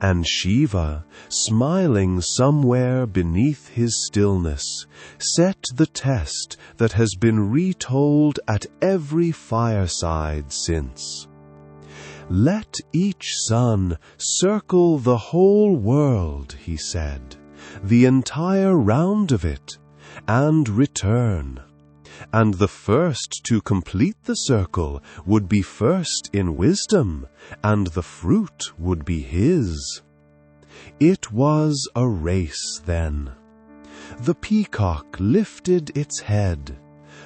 And Shiva, smiling somewhere beneath his stillness, set the test that has been retold at every fireside since. Let each son circle the whole world, he said, the entire round of it, and return. And the first to complete the circle would be first in wisdom, and the fruit would be his. It was a race then. The peacock lifted its head.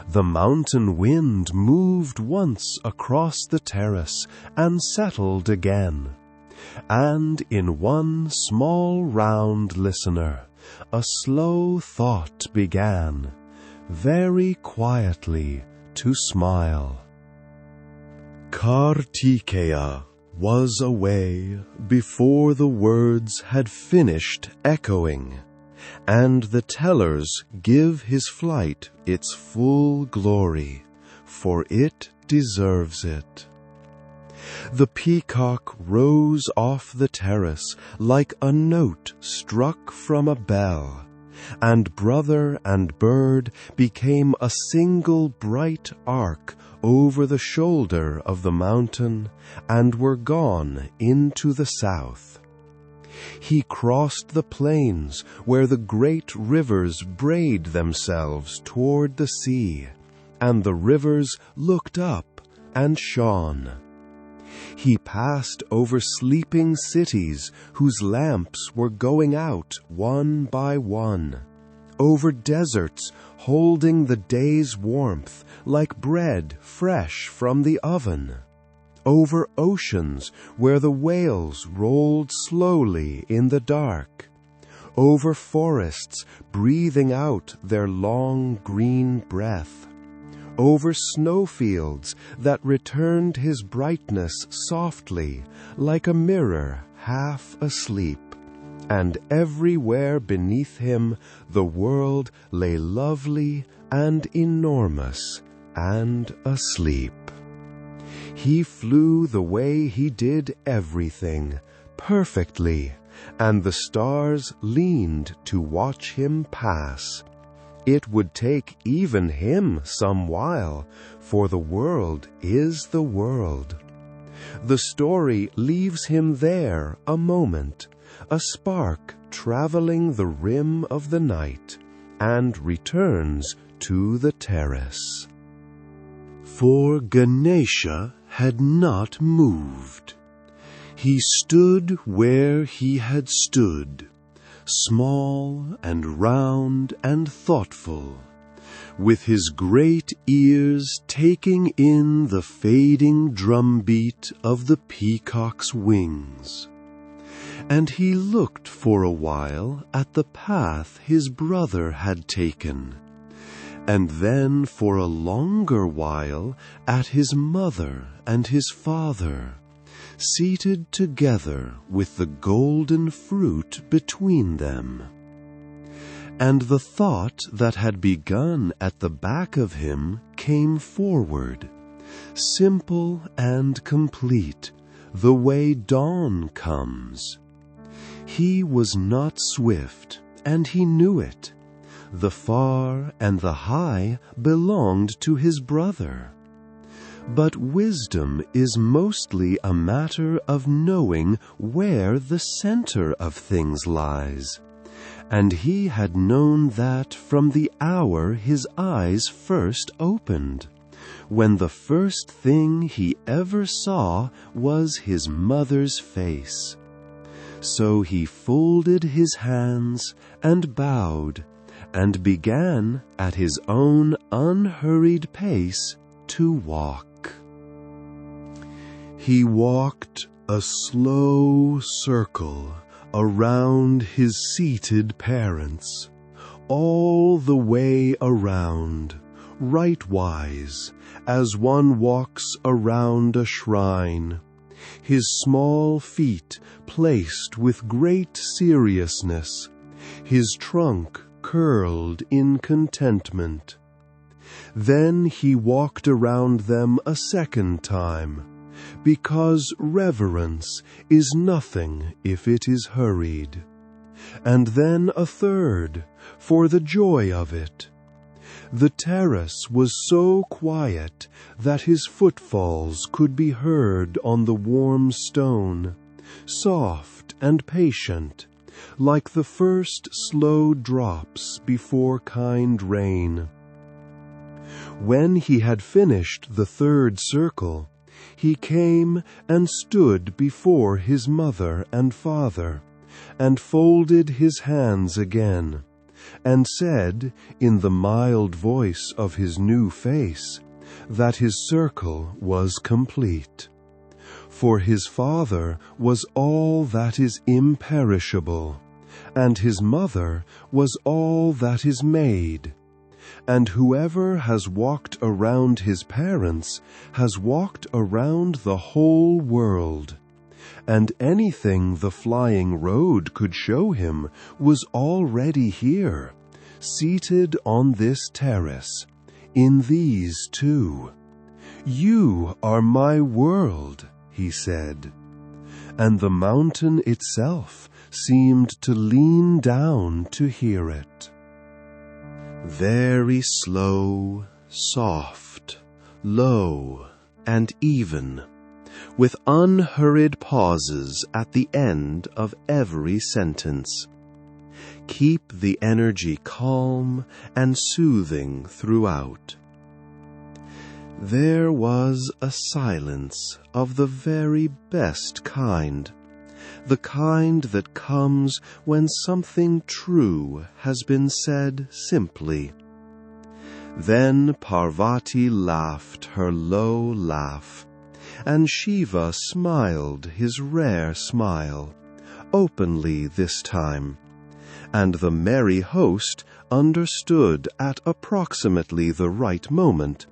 The mountain wind moved once across the terrace and settled again. And in one small round listener, a slow thought began, very quietly to smile. Kartikeya was away before the words had finished echoing, and the tellers give his flight its full glory, for it deserves it. The peacock rose off the terrace like a note struck from a bell, and brother and bird became a single bright arc over the shoulder of the mountain and were gone into the south. He crossed the plains where the great rivers braid themselves toward the sea, and the rivers looked up and shone. He passed over sleeping cities whose lamps were going out one by one, over deserts holding the day's warmth like bread fresh from the oven, over oceans where the whales rolled slowly in the dark, over forests breathing out their long green breath, over snowfields that returned his brightness softly like a mirror half asleep, and everywhere beneath him the world lay lovely and enormous and asleep. He flew the way he did everything, perfectly, and the stars leaned to watch him pass. It would take even him some while, for the world is the world. The story leaves him there a moment, a spark traveling the rim of the night, and returns to the terrace. For Ganesha had not moved. He stood where he had stood, small and round and thoughtful, with his great ears taking in the fading drumbeat of the peacock's wings. And he looked for a while at the path his brother had taken, and then for a longer while at his mother and his father, seated together with the golden fruit between them. And the thought that had begun at the back of him came forward, simple and complete, the way dawn comes. He was not swift, and he knew it. The far and the high belonged to his brother. But wisdom is mostly a matter of knowing where the center of things lies, and he had known that from the hour his eyes first opened, when the first thing he ever saw was his mother's face. So he folded his hands and bowed, and began at his own unhurried pace to walk. He walked a slow circle around his seated parents, all the way around, rightwise, as one walks around a shrine, his small feet placed with great seriousness, his trunk curled in contentment. Then he walked around them a second time, because reverence is nothing if it is hurried, and then a third, for the joy of it. The terrace was so quiet that his footfalls could be heard on the warm stone, soft and patient, like the first slow drops before kind rain. When he had finished the third circle, he came and stood before his mother and father, and folded his hands again, and said, in the mild voice of his new face, that his circle was complete. For his father was all that is imperishable, and his mother was all that is made. And whoever has walked around his parents has walked around the whole world, and anything the flying road could show him was already here, seated on this terrace, in these two. "You are my world," he said, and the mountain itself seemed to lean down to hear it. Very slow, soft, low, and even, with unhurried pauses at the end of every sentence. Keep the energy calm and soothing throughout. There was a silence of the very best kind, the kind that comes when something true has been said simply. Then Parvati laughed her low laugh, and Shiva smiled his rare smile, openly this time, and the merry host understood at approximately the right moment,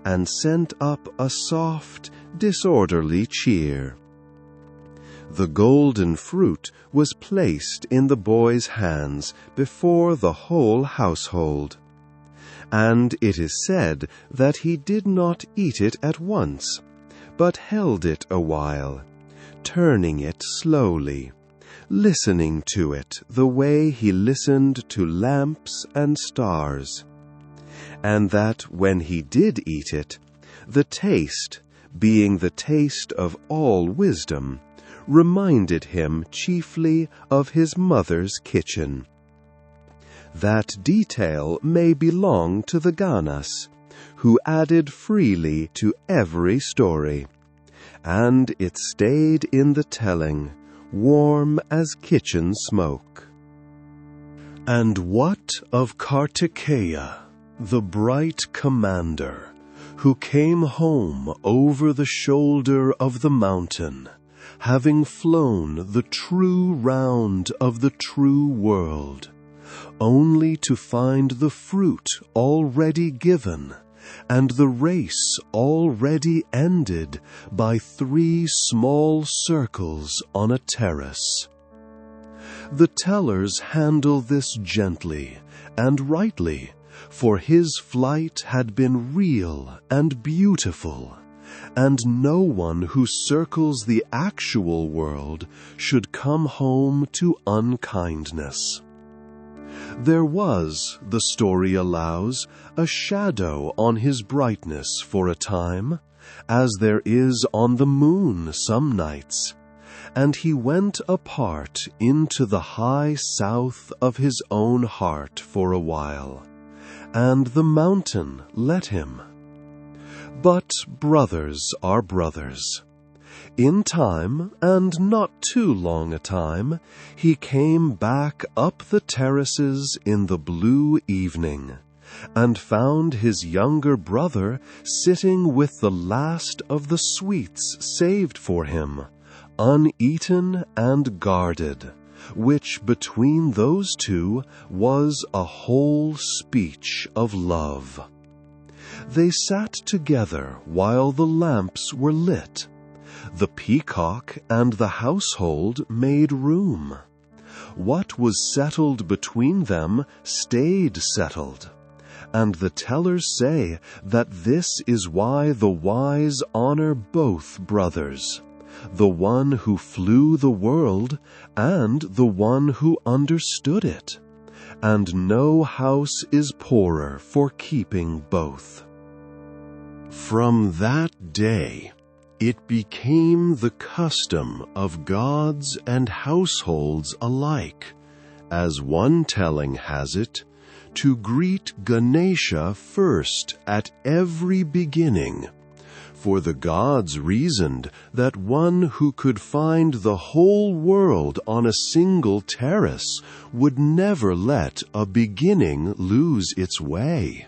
and sent up a soft, disorderly cheer. The golden fruit was placed in the boy's hands before the whole household, and it is said that he did not eat it at once, but held it a while, turning it slowly, listening to it the way he listened to lamps and stars, and that when he did eat it, the taste, being the taste of all wisdom, reminded him chiefly of his mother's kitchen. That detail may belong to the Ganas, who added freely to every story, and it stayed in the telling, warm as kitchen smoke. And what of Kartikeya, the bright commander, who came home over the shoulder of the mountain, having flown the true round of the true world, only to find the fruit already given, and the race already ended by 3 small circles on a terrace? The tellers handle this gently and rightly, for his flight had been real and beautiful, and no one who circles the actual world should come home to unkindness. There was, the story allows, a shadow on his brightness for a time, as there is on the moon some nights, and he went apart into the high south of his own heart for a while, and the mountain let him. But brothers are brothers. In time, and not too long a time, he came back up the terraces in the blue evening, and found his younger brother sitting with the last of the sweets saved for him, uneaten and guarded, which between those two was a whole speech of love. They sat together while the lamps were lit. The peacock and the household made room. What was settled between them stayed settled, and the tellers say that this is why the wise honor both brothers, the one who flew the world and the one who understood it, and no house is poorer for keeping both. From that day, it became the custom of gods and households alike, as one telling has it, to greet Ganesha first at every beginning, for the gods reasoned that one who could find the whole world on a single terrace would never let a beginning lose its way.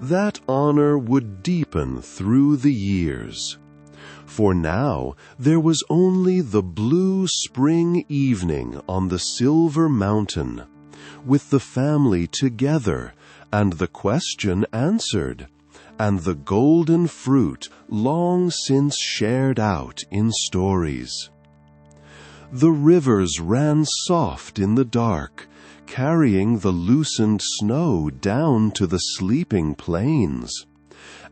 That honor would deepen through the years, for now there was only the blue spring evening on the silver mountain, with the family together, and the question answered, and the golden fruit long since shared out in stories. The rivers ran soft in the dark, carrying the loosened snow down to the sleeping plains,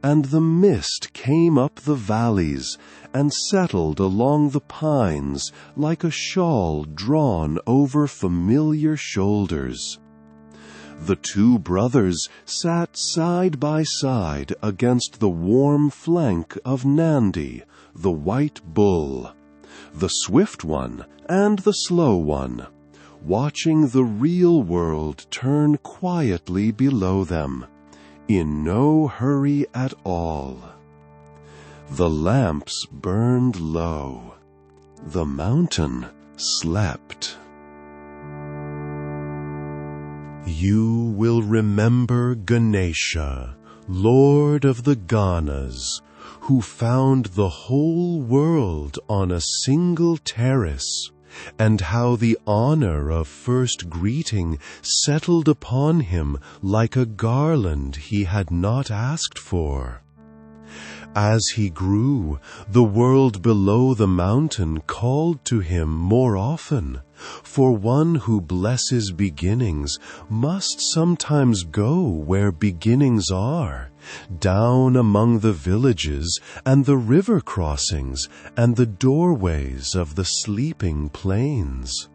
and the mist came up the valleys and settled along the pines like a shawl drawn over familiar shoulders. The 2 brothers sat side by side against the warm flank of Nandi, the white bull, the swift one and the slow one, watching the real world turn quietly below them, in no hurry at all. The lamps burned low. The mountain slept. You will remember Ganesha, Lord of the Ganas, who found the whole world on a single terrace, and how the honor of first greeting settled upon him like a garland he had not asked for. As he grew, the world below the mountain called to him more often, for one who blesses beginnings must sometimes go where beginnings are, down among the villages and the river crossings and the doorways of the sleeping plains.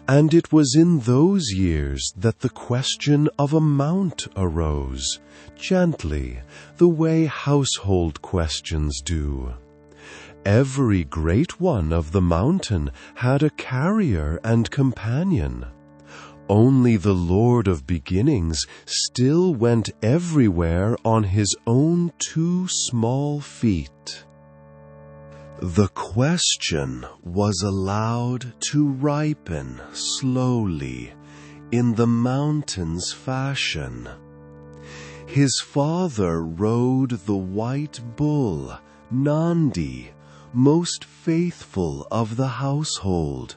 And it was in those years that the question of a mount arose, gently, the way household questions do. Every great one of the mountain had a carrier and companion. Only the Lord of Beginnings still went everywhere on his own 2 small feet. The question was allowed to ripen slowly in the mountain's fashion. His father rode the white bull, Nandi, most faithful of the household,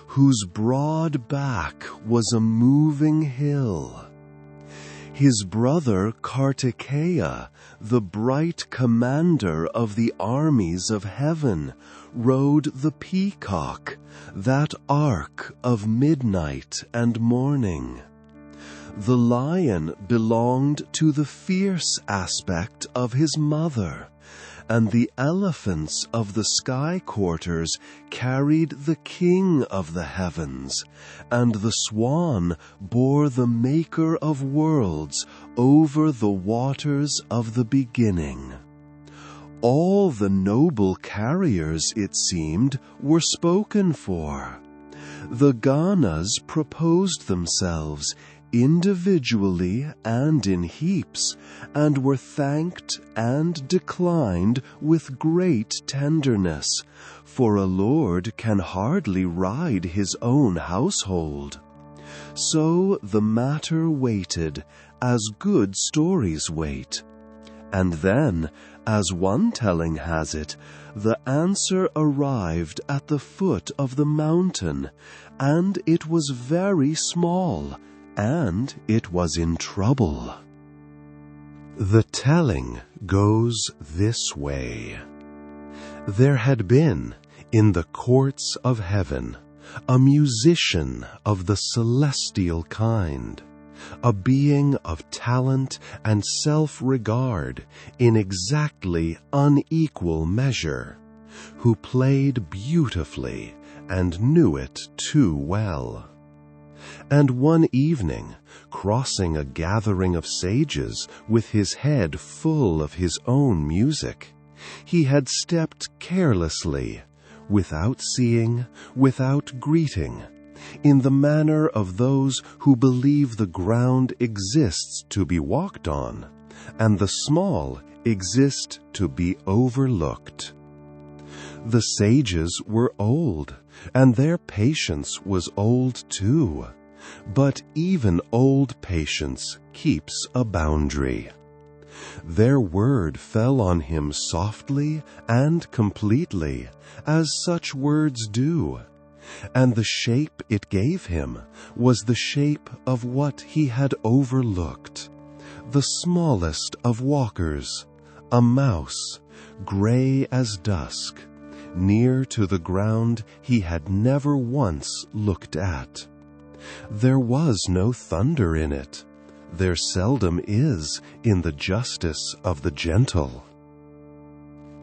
whose broad back was a moving hill. His brother Kartikeya, the bright commander of the armies of heaven, rode the peacock, that ark of midnight and morning. The lion belonged to the fierce aspect of his mother, and the elephants of the sky quarters carried the king of the heavens, and the swan bore the maker of worlds over the waters of the beginning. All the noble carriers, it seemed, were spoken for. The Ganas proposed themselves individually and in heaps, and were thanked and declined with great tenderness, for a lord can hardly ride his own household. So the matter waited, as good stories wait. And then, as one telling has it, the answer arrived at the foot of the mountain, and it was very small, and it was in trouble. The telling goes this way. There had been, in the courts of heaven, a musician of the celestial kind, a being of talent and self-regard in exactly unequal measure, who played beautifully and knew it too well. And one evening, crossing a gathering of sages with his head full of his own music, he had stepped carelessly, without seeing, without greeting, in the manner of those who believe the ground exists to be walked on, and the small exist to be overlooked. The sages were old, and their patience was old too. But even old patience keeps a boundary. Their word fell on him softly and completely, as such words do, and the shape it gave him was the shape of what he had overlooked, the smallest of walkers, a mouse, gray as dusk, near to the ground he had never once looked at. There was no thunder in it. There seldom is in the justice of the gentle.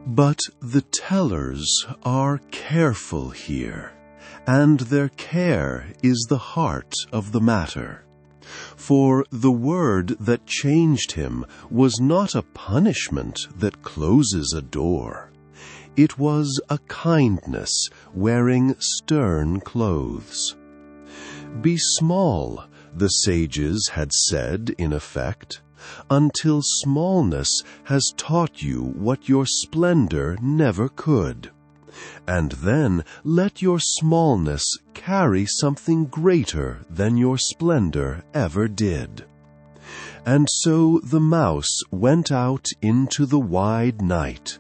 But the tellers are careful here, and their care is the heart of the matter. For the word that changed him was not a punishment that closes a door. It was a kindness wearing stern clothes. Be small, the sages had said in effect, until smallness has taught you what your splendor never could. And then let your smallness carry something greater than your splendor ever did. And so the mouse went out into the wide night,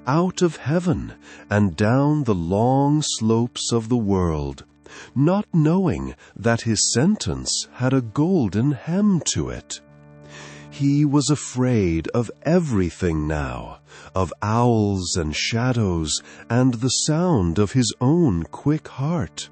out of heaven and down the long slopes of the world, not knowing that his sentence had a golden hem to it. He was afraid of everything now, of owls and shadows and the sound of his own quick heart.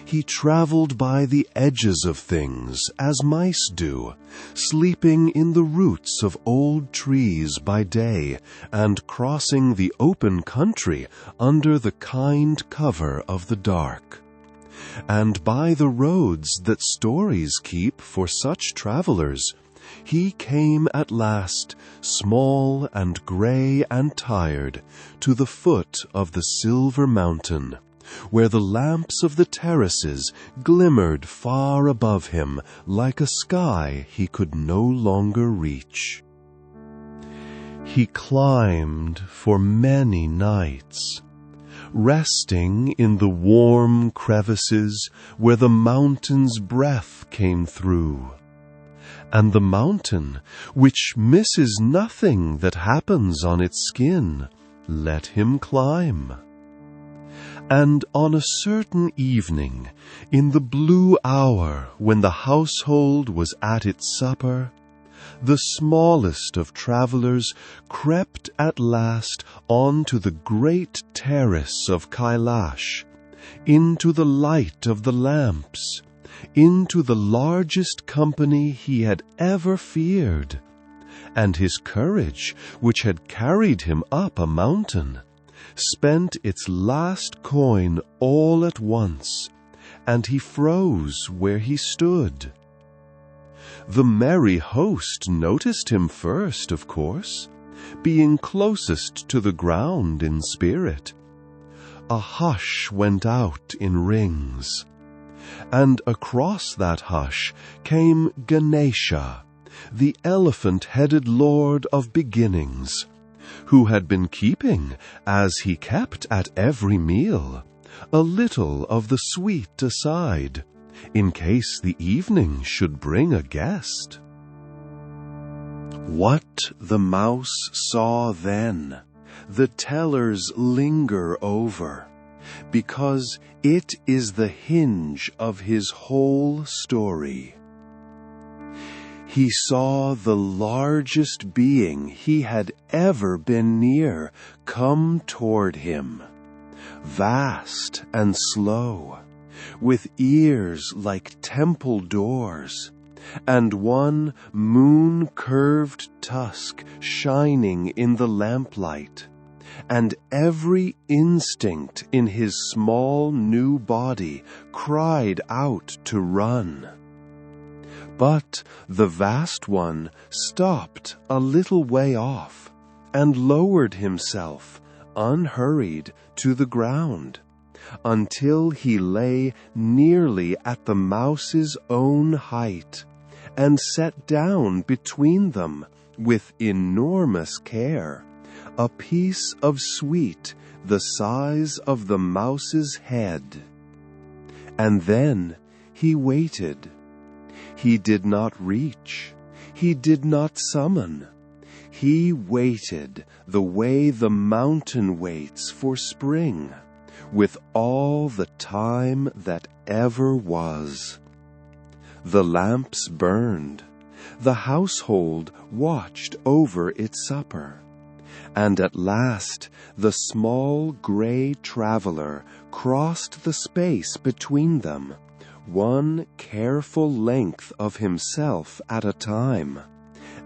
He traveled by the edges of things as mice do, sleeping in the roots of old trees by day and crossing the open country under the kind cover of the dark. And by the roads that stories keep for such travelers, he came at last, small and gray and tired, to the foot of the silver mountain, where the lamps of the terraces glimmered far above him like a sky he could no longer reach. He climbed for many nights, resting in the warm crevices where the mountain's breath came through. And the mountain, which misses nothing that happens on its skin, let him climb. And on a certain evening, in the blue hour when the household was at its supper, the smallest of travelers crept at last onto the great terrace of Kailash, into the light of the lamps, into the largest company he had ever feared, and his courage, which had carried him up a mountain, spent its last coin all at once, and he froze where he stood. The merry host noticed him first, of course, being closest to the ground in spirit. A hush went out in rings, and across that hush came Ganesha, the elephant-headed lord of beginnings, who had been keeping, as he kept at every meal, a little of the sweet aside, in case the evening should bring a guest. What the mouse saw then, the tellers linger over, because it is the hinge of his whole story. He saw the largest being he had ever been near come toward him, vast and slow, with ears like temple doors, and one moon-curved tusk shining in the lamplight, and every instinct in his small new body cried out to run. But the vast one stopped a little way off and lowered himself, unhurried, to the ground, until he lay nearly at the mouse's own height, and set down between them, with enormous care, a piece of sweet the size of the mouse's head. And then he waited. He did not reach. He did not summon. He waited the way the mountain waits for spring, with all the time that ever was. The lamps burned. The household watched over its supper. And at last the small gray traveler crossed the space between them, one careful length of himself at a time,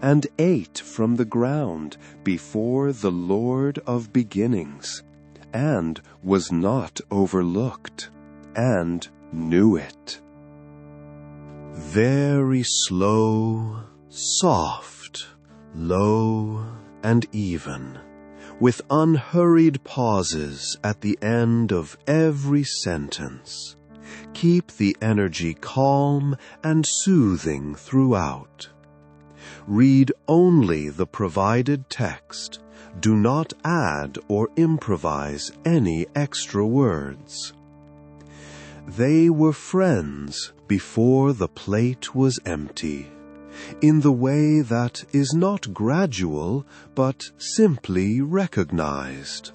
and ate from the ground before the Lord of Beginnings, and was not overlooked, and knew it. Very slow, soft, low, and even, with unhurried pauses at the end of every sentence. Keep the energy calm and soothing throughout. Read only the provided text. Do not add or improvise any extra words. They were friends before the plate was empty. in the way that is not gradual, but simply recognized.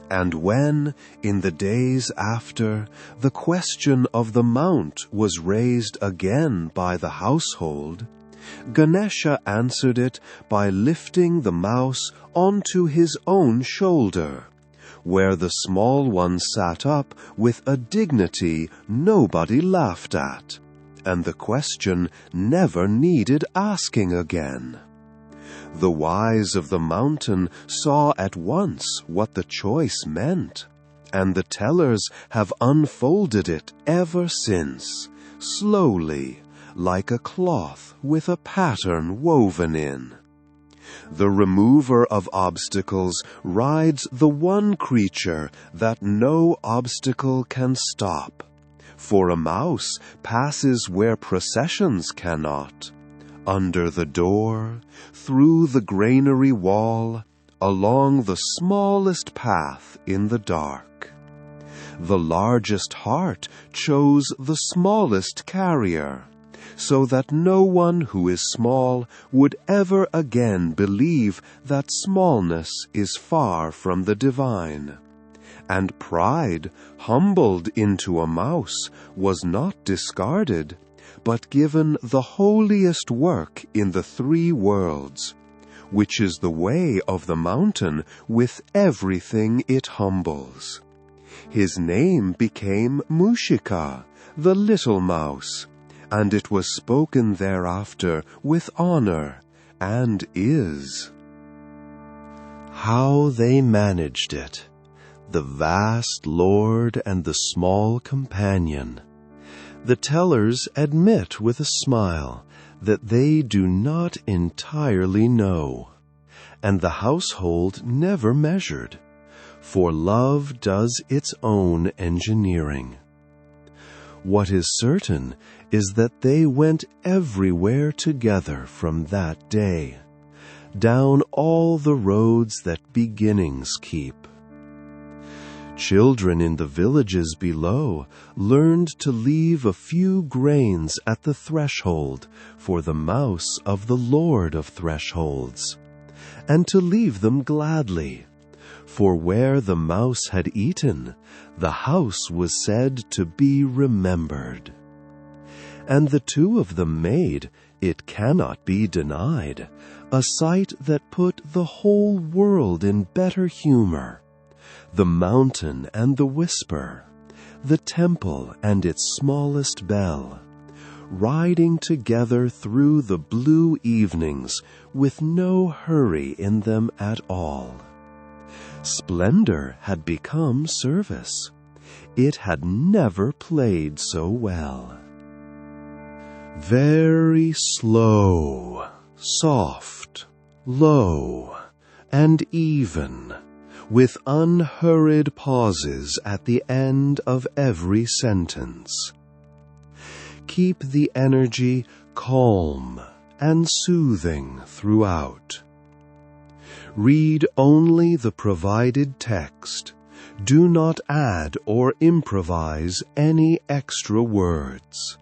And when, in the days after, the question of the mount was raised again by the household, Ganesha answered it by lifting the mouse onto his own shoulder, where the small one sat up with a dignity nobody laughed at, and the question never needed asking again. The wise of the mountain saw at once what the choice meant, and the tellers have unfolded it ever since, slowly, like a cloth with a pattern woven in. The remover of obstacles rides the one creature that no obstacle can stop, for a mouse passes where processions cannot, under the door, through the granary wall, along the smallest path in the dark. The largest heart chose the smallest carrier, so that no one who is small would ever again believe that smallness is far from the divine. And pride, humbled into a mouse, was not discarded, but given the holiest work in the three worlds, which is the way of the mountain with everything it humbles. His name became Mushika, the little mouse, and it was spoken thereafter with honor, and is. How they managed it, the vast lord and the small companion. The tellers admit with a smile that they do not entirely know, and the household never measured, for love does its own engineering. What is certain is that they went everywhere together from that day, down all the roads that beginnings keep. Children in the villages below learned to leave a few grains at the threshold for the mouse of the Lord of Thresholds, and to leave them gladly, for where the mouse had eaten, the house was said to be remembered. And the two of them made, it cannot be denied, a sight that put the whole world in better humor. The mountain and the whisper, the temple and its smallest bell, riding together through the blue evenings with no hurry in them at all. Splendor had become service. It had never played so well. Very slow, soft, low, and even, with unhurried pauses at the end of every sentence. Keep the energy calm and soothing throughout. Read only the provided text. Do not add or improvise any extra words.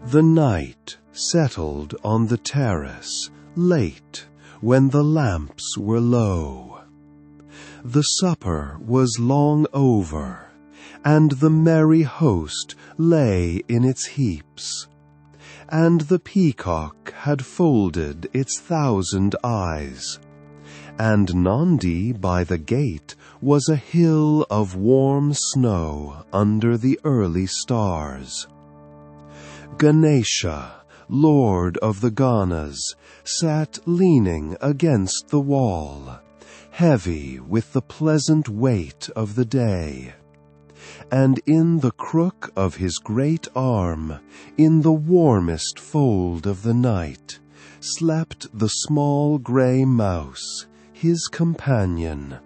The night settled on the terrace late when the lamps were low. The supper was long over, and the merry host lay in its heaps, and the peacock had folded its 1,000 eyes, and Nandi by the gate was a hill of warm snow under the early stars. Ganesha, lord of the Ganas, sat leaning against the wall, heavy with the pleasant weight of the day, and in the crook of his great arm, in the warmest fold of the night, slept the small grey mouse, his companion,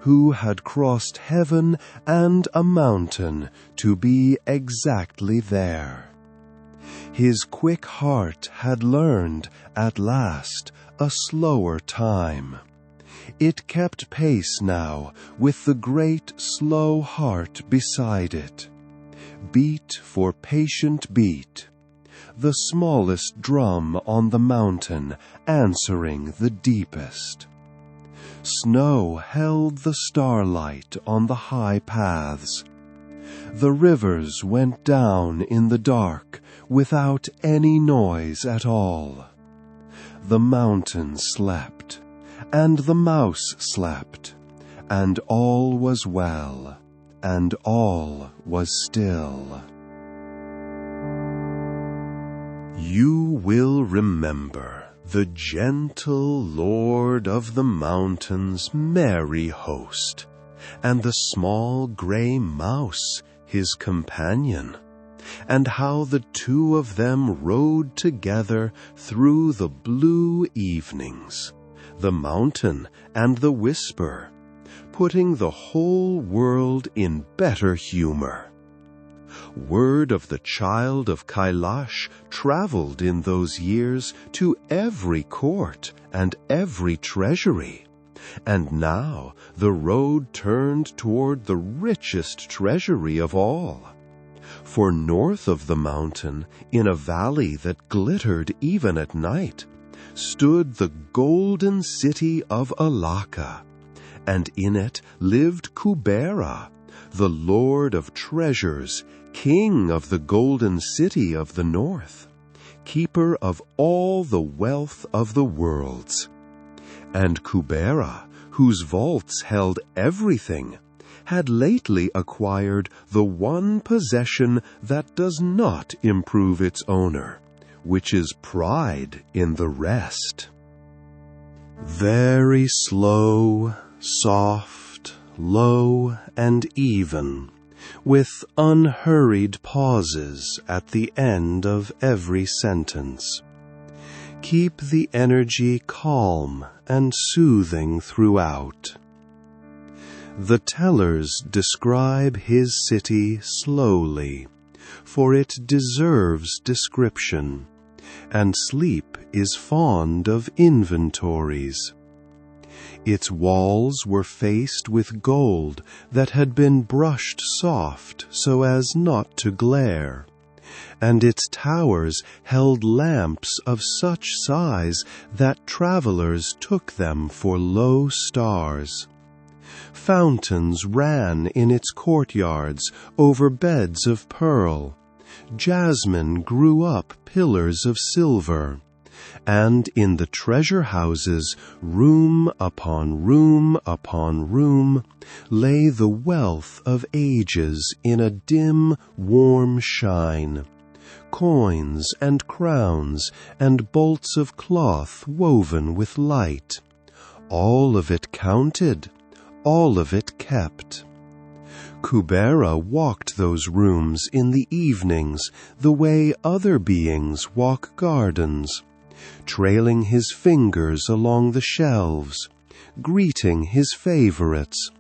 who had crossed heaven and a mountain to be exactly there. His quick heart had learned, at last, a slower time. It kept pace now with the great slow heart beside it, beat for patient beat, the smallest drum on the mountain answering the deepest. Snow held the starlight on the high paths. The rivers went down in the dark without any noise at all. The mountain slept, and the mouse slept, and all was well, and all was still. You will remember the gentle Lord of the Mountain's merry host, and the small gray mouse, his companion, and how the two of them rode together through the blue evenings, the mountain and the whisper, putting the whole world in better humor. Word of the child of Kailash traveled in those years to every court and every treasury, and now the road turned toward the richest treasury of all. For north of the mountain, in a valley that glittered even at night, stood the golden city of Alaka, and in it lived Kubera, the Lord of treasures, king of the golden city of the north, keeper of all the wealth of the worlds. And Kubera, whose vaults held everything, had lately acquired the one possession that does not improve its owner, which is pride in the rest. Very slow, soft, low, and even, with unhurried pauses at the end of every sentence. Keep the energy calm and soothing throughout. The tellers describe his city slowly, for it deserves description, and sleep is fond of inventories. Its walls were faced with gold that had been brushed soft so as not to glare, and its towers held lamps of such size that travelers took them for low stars. Fountains ran in its courtyards over beds of pearl. Jasmine grew up pillars of silver, and in the treasure houses, room upon room upon room, lay the wealth of ages in a dim, warm shine. Coins and crowns and bolts of cloth woven with light. All of it counted, all of it kept. Kubera walked those rooms in the evenings the way other beings walk gardens, trailing his fingers along the shelves, greeting his favorites,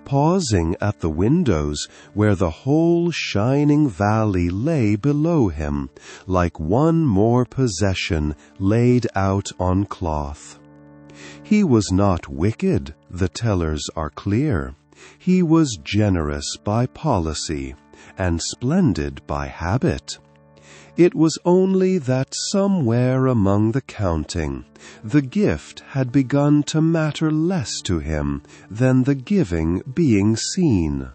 pausing at the windows where the whole shining valley lay below him, like one more possession laid out on cloth. He was not wicked, the tellers are clear. He was generous by policy and splendid by habit. It was only that somewhere among the counting, the gift had begun to matter less to him than the giving being seen.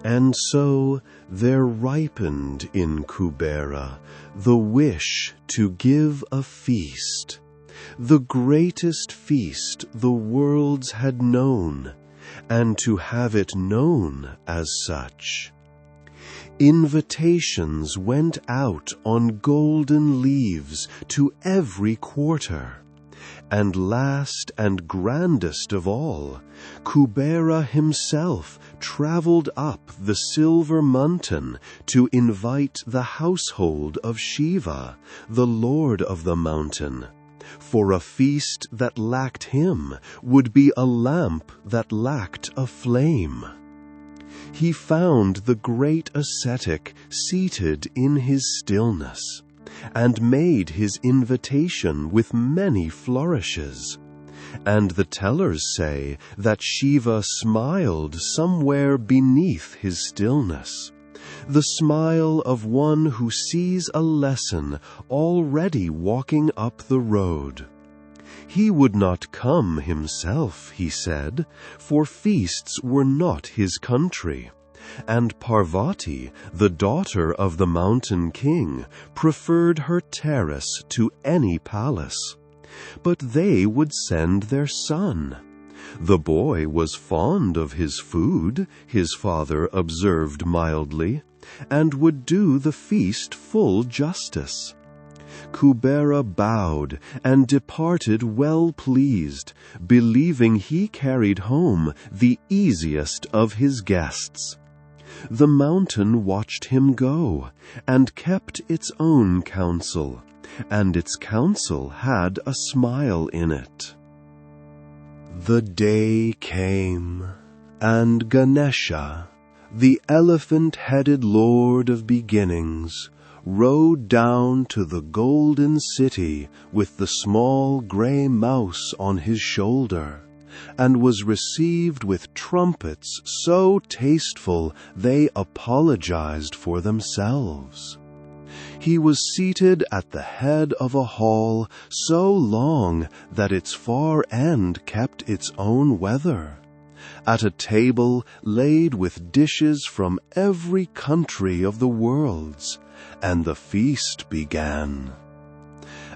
And so there ripened in Kubera the wish to give a feast, the greatest feast the worlds had known, and to have it known as such. Invitations went out on golden leaves to every quarter, and last and grandest of all, Kubera himself traveled up the silver mountain to invite the household of Shiva, the lord of the mountain, for a feast that lacked him would be a lamp that lacked a flame. He found the great ascetic seated in his stillness, and made his invitation with many flourishes. And the tellers say that Shiva smiled somewhere beneath his stillness, the smile of one who sees a lesson already walking up the road. He would not come himself, he said, for feasts were not his country, and Parvati, the daughter of the mountain king, preferred her terrace to any palace. But they would send their son. The boy was fond of his food, his father observed mildly, and would do the feast full justice. Kubera bowed and departed well pleased, believing he carried home the easiest of his guests. The mountain watched him go, and kept its own counsel, and its counsel had a smile in it. The day came, and Ganesha, the elephant-headed lord of beginnings, rode down to the golden city with the small gray mouse on his shoulder, and was received with trumpets so tasteful they apologized for themselves. He was seated at the head of a hall so long that its far end kept its own weather, at a table laid with dishes from every country of the worlds, and the feast began.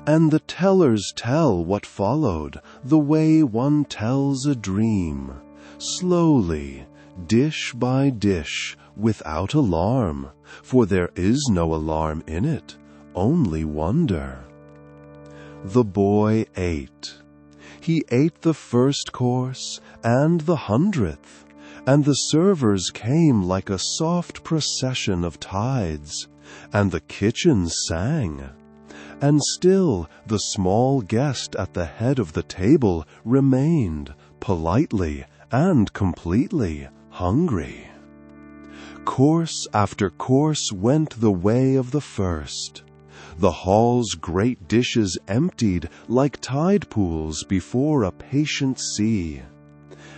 And the tellers tell what followed the way one tells a dream, slowly, dish by dish, without alarm, for there is no alarm in it, only wonder. The boy ate. He ate the first course and the 100th, and the servers came like a soft procession of tides, and the kitchens sang. And still the small guest at the head of the table remained, politely and completely, hungry. Course after course went the way of the first. The hall's great dishes emptied like tide pools before a patient sea.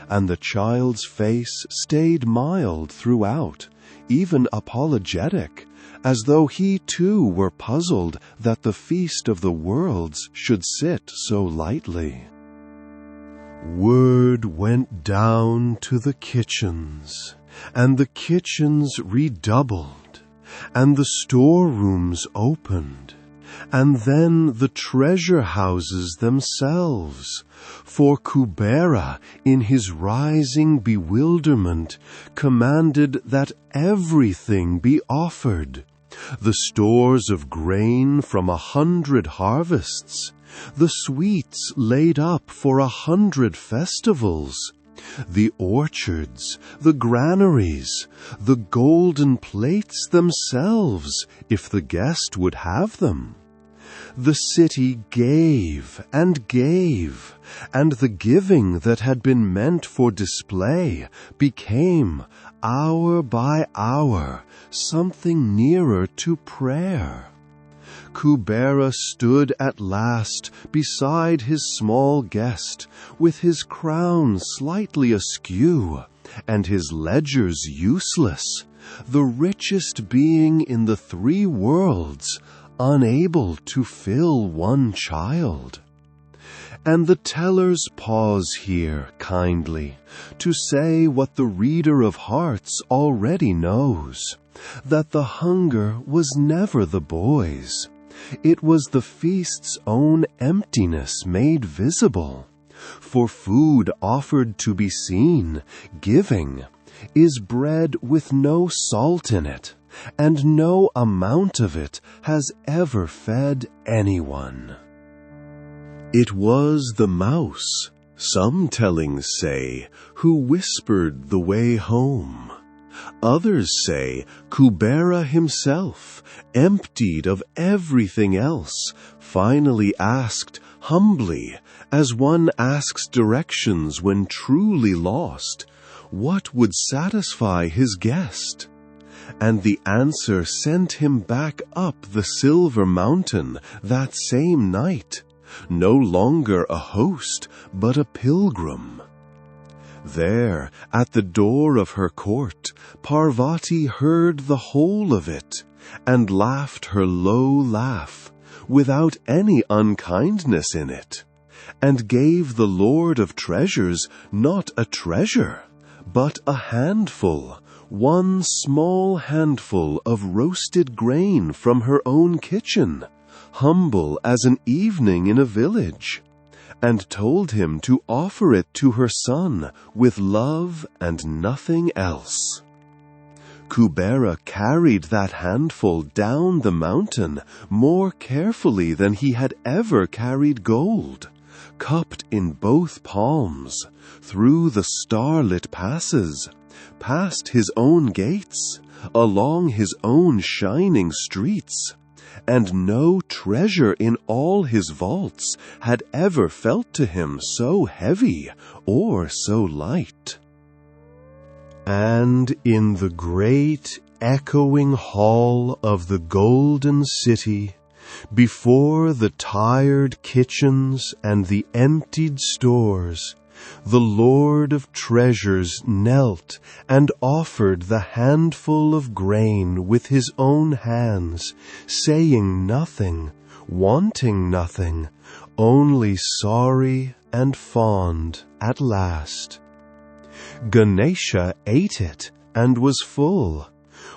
And the child's face stayed mild throughout, even apologetic, as though he too were puzzled that the feast of the worlds should sit so lightly. Word went down to the kitchens, and the kitchens redoubled, and the storerooms opened, and then the treasure houses themselves, for Kubera, in his rising bewilderment, commanded that everything be offered, the stores of grain from 100 harvests, the sweets laid up for 100 festivals, the orchards, the granaries, the golden plates themselves, if the guest would have them. The city gave, and the giving that had been meant for display became, hour by hour, something nearer to prayer. Kubera stood at last beside his small guest, with his crown slightly askew, and his ledgers useless, the richest being in the 3 worlds, unable to fill 1 child. And the tellers pause here kindly to say what the reader of hearts already knows, that the hunger was never the boy's. It was the feast's own emptiness made visible. For food offered to be seen, giving, is bread with no salt in it, and no amount of it has ever fed anyone. It was the mouse, some tellings say, who whispered the way home. Others say Kubera himself, emptied of everything else, finally asked humbly, as one asks directions when truly lost, what would satisfy his guest. And the answer sent him back up the silver mountain that same night, no longer a host, but a pilgrim. There, at the door of her court, Parvati heard the whole of it, and laughed her low laugh, without any unkindness in it, and gave the Lord of Treasures not a treasure, but a handful, one small handful of roasted grain from her own kitchen, humble as an evening in a village, and told him to offer it to her son with love and nothing else. Kubera carried that handful down the mountain more carefully than he had ever carried gold, cupped in both palms, through the starlit passes, past his own gates, along his own shining streets, and no treasure in all his vaults had ever felt to him so heavy or so light. And in the great echoing hall of the golden city, before the tired kitchens and the emptied stores, the Lord of Treasures knelt and offered the handful of grain with his own hands, saying nothing, wanting nothing, only sorry and fond at last. Ganesha ate it and was full,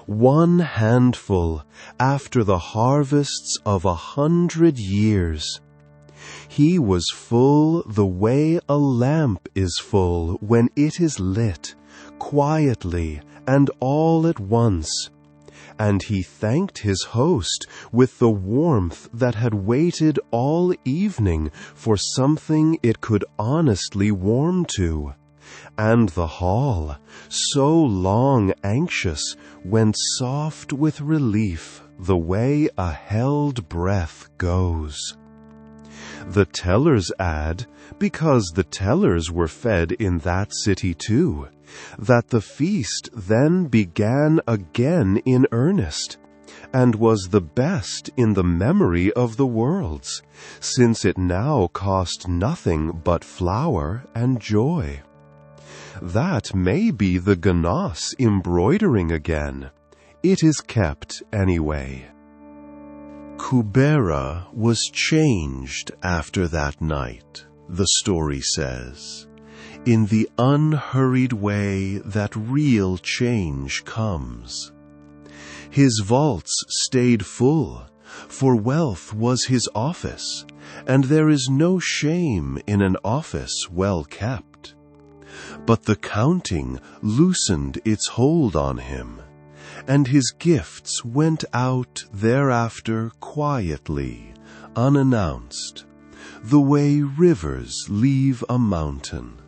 one handful after the harvests of 100 years. He was full the way a lamp is full when it is lit, quietly and all at once. And he thanked his host with the warmth that had waited all evening for something it could honestly warm to. And the hall, so long anxious, went soft with relief the way a held breath goes. The tellers add, because the tellers were fed in that city too, that the feast then began again in earnest, and was the best in the memory of the worlds, since it now cost nothing but flour and joy. That may be the Ganesha embroidering again. It is kept anyway. Kubera was changed after that night, the story says, in the unhurried way that real change comes. His vaults stayed full, for wealth was his office, and there is no shame in an office well kept. But the counting loosened its hold on him, and his gifts went out thereafter quietly, unannounced, the way rivers leave a mountain.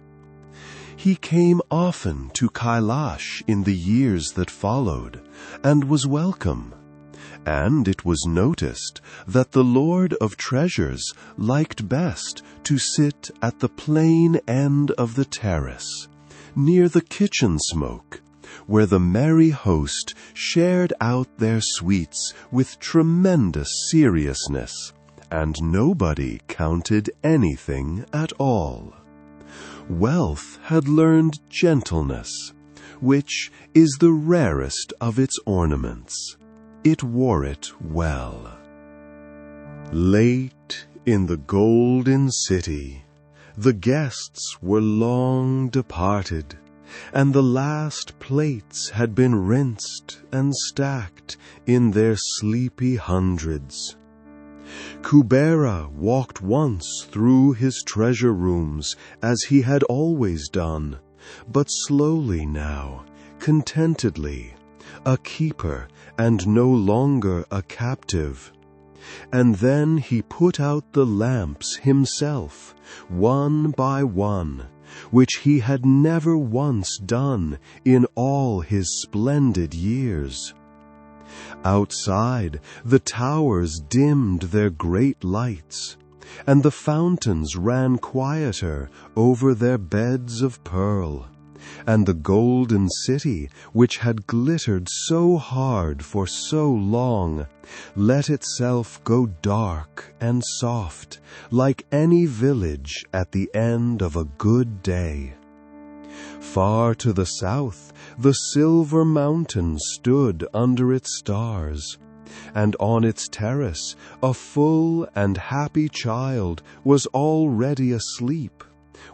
He came often to Kailash in the years that followed, and was welcome, and it was noticed that the Lord of Treasures liked best to sit at the plain end of the terrace, near the kitchen smoke, where the merry host shared out their sweets with tremendous seriousness, and nobody counted anything at all. Wealth had learned gentleness, which is the rarest of its ornaments. It wore it well. Late in the golden city, the guests were long departed, and the last plates had been rinsed and stacked in their sleepy hundreds. Kubera walked once through his treasure rooms as he had always done, but slowly now, contentedly, a keeper and no longer a captive. And then he put out the lamps himself, one by one, which he had never once done in all his splendid years. Outside, the towers dimmed their great lights, and the fountains ran quieter over their beds of pearl, and the golden city, which had glittered so hard for so long, let itself go dark and soft, like any village at the end of a good day. Far to the south, the silver mountain stood under its stars, and on its terrace a full and happy child was already asleep,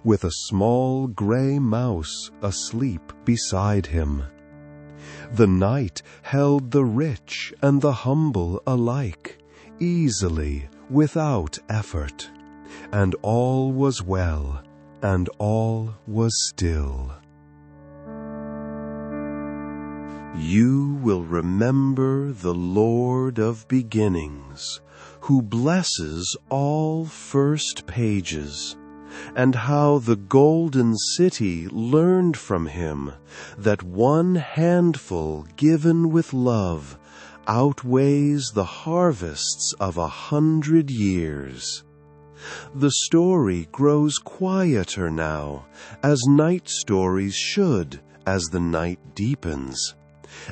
with a small gray mouse asleep beside him. The night held the rich and the humble alike, easily, without effort, and all was well, and all was still. You will remember the Lord of Beginnings, who blesses all first pages, and how the golden city learned from him that one handful given with love outweighs the harvests of 100 years. The story grows quieter now, as night stories should as the night deepens,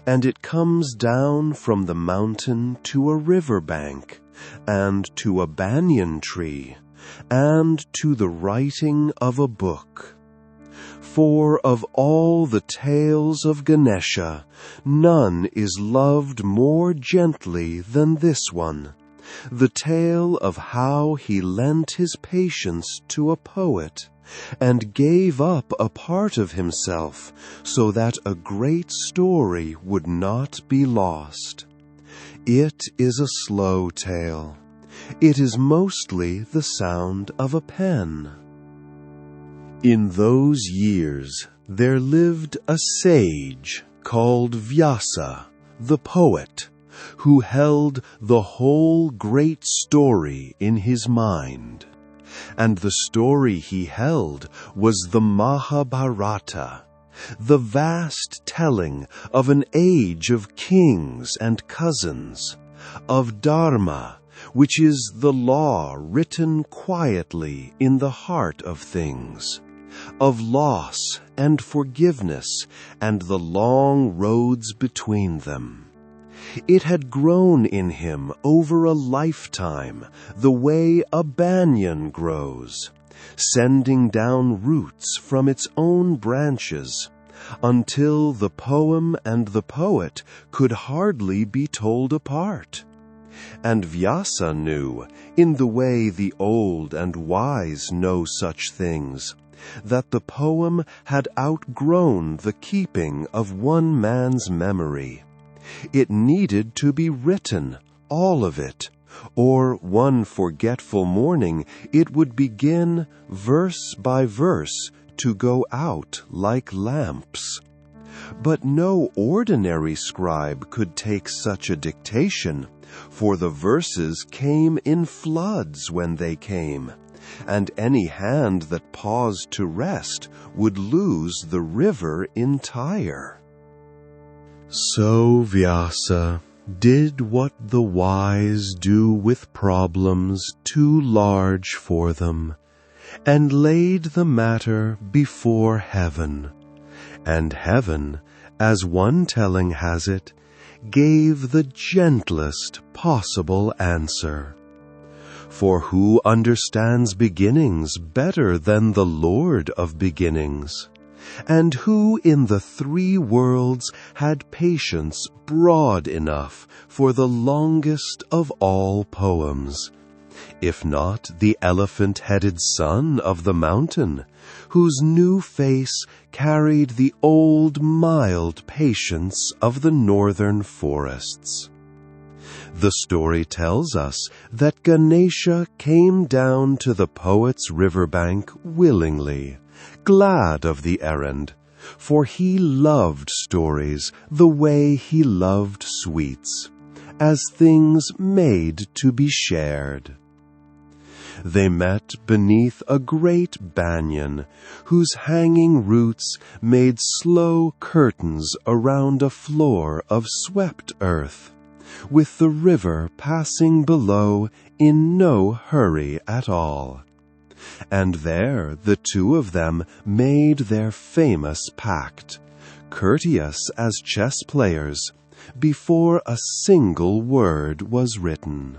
and it comes down from the mountain to a river bank, and to a banyan tree, and to the writing of a book. For of all the tales of Ganesha, none is loved more gently than this one, the tale of how he lent his patience to a poet, and gave up a part of himself so that a great story would not be lost. It is a slow tale. It is mostly the sound of a pen. In those years there lived a sage called Vyasa, the poet, who held the whole great story in his mind. And the story he held was the Mahabharata, the vast telling of an age of kings and cousins, of Dharma, which is the law written quietly in the heart of things, of loss and forgiveness and the long roads between them. It had grown in him over a lifetime, the way a banyan grows, sending down roots from its own branches, until the poem and the poet could hardly be told apart. And Vyasa knew, in the way the old and wise know such things, that the poem had outgrown the keeping of one man's memory. It needed to be written, all of it, or one forgetful morning it would begin, verse by verse, to go out like lamps. But no ordinary scribe could take such a dictation, for the verses came in floods when they came, and any hand that paused to rest would lose the river entire. So Vyasa did what the wise do with problems too large for them, and laid the matter before heaven. And heaven, as one telling has it, gave the gentlest possible answer. For who understands beginnings better than the Lord of Beginnings? And who in the 3 worlds had patience broad enough for the longest of all poems, if not the elephant-headed son of the mountain, whose new face carried the old mild patience of the northern forests? The story tells us that Ganesha came down to the poet's riverbank willingly, glad of the errand, for he loved stories the way he loved sweets, as things made to be shared. They met beneath a great banyan, whose hanging roots made slow curtains around a floor of swept earth, with the river passing below in no hurry at all. And there the 2 of them made their famous pact, courteous as chess players, before a single word was written.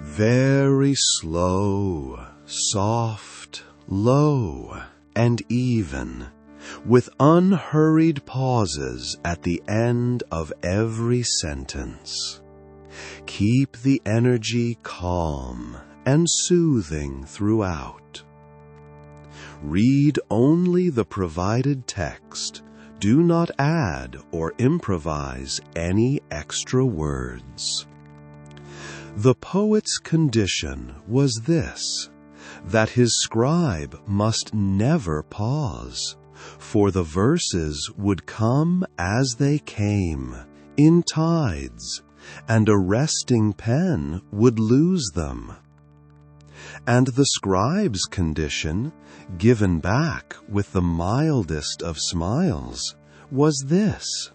Very slow, soft, low, and even, with unhurried pauses at the end of every sentence. Keep the energy calm and soothing throughout. Read only the provided text. Do not add or improvise any extra words. The poet's condition was this, that his scribe must never pause, for the verses would come as they came, in tides, and a resting pen would lose them. And the scribe's condition, given back with the mildest of smiles, was this,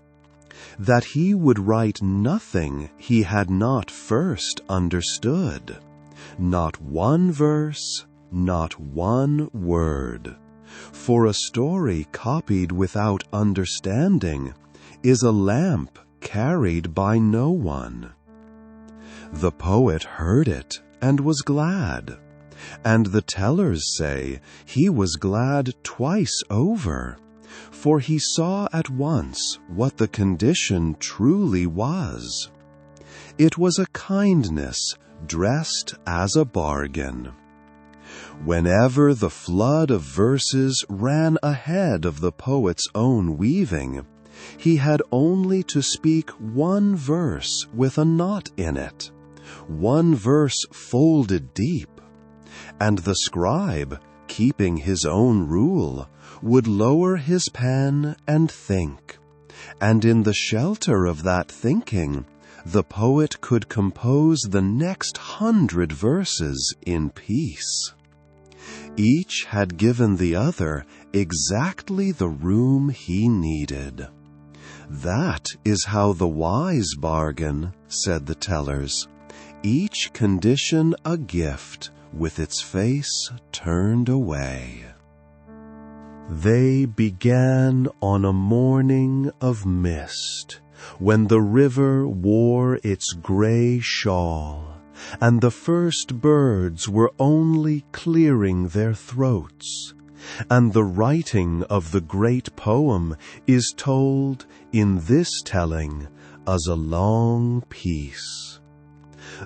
that he would write nothing he had not first understood, not one verse, not one word. For a story copied without understanding is a lamp carried by no one. The poet heard it and was glad, and the tellers say he was glad twice over, for he saw at once what the condition truly was. It was a kindness dressed as a bargain. Whenever the flood of verses ran ahead of the poet's own weaving, he had only to speak one verse with a knot in it, one verse folded deep, and the scribe, keeping his own rule, would lower his pen and think, and in the shelter of that thinking, the poet could compose the next 100 verses in peace. Each had given the other exactly the room he needed. That is how the wise bargain, said the tellers, each condition a gift with its face turned away. They began on a morning of mist, when the river wore its gray shawl, and the first birds were only clearing their throats, and the writing of the great poem is told in this telling as a long piece.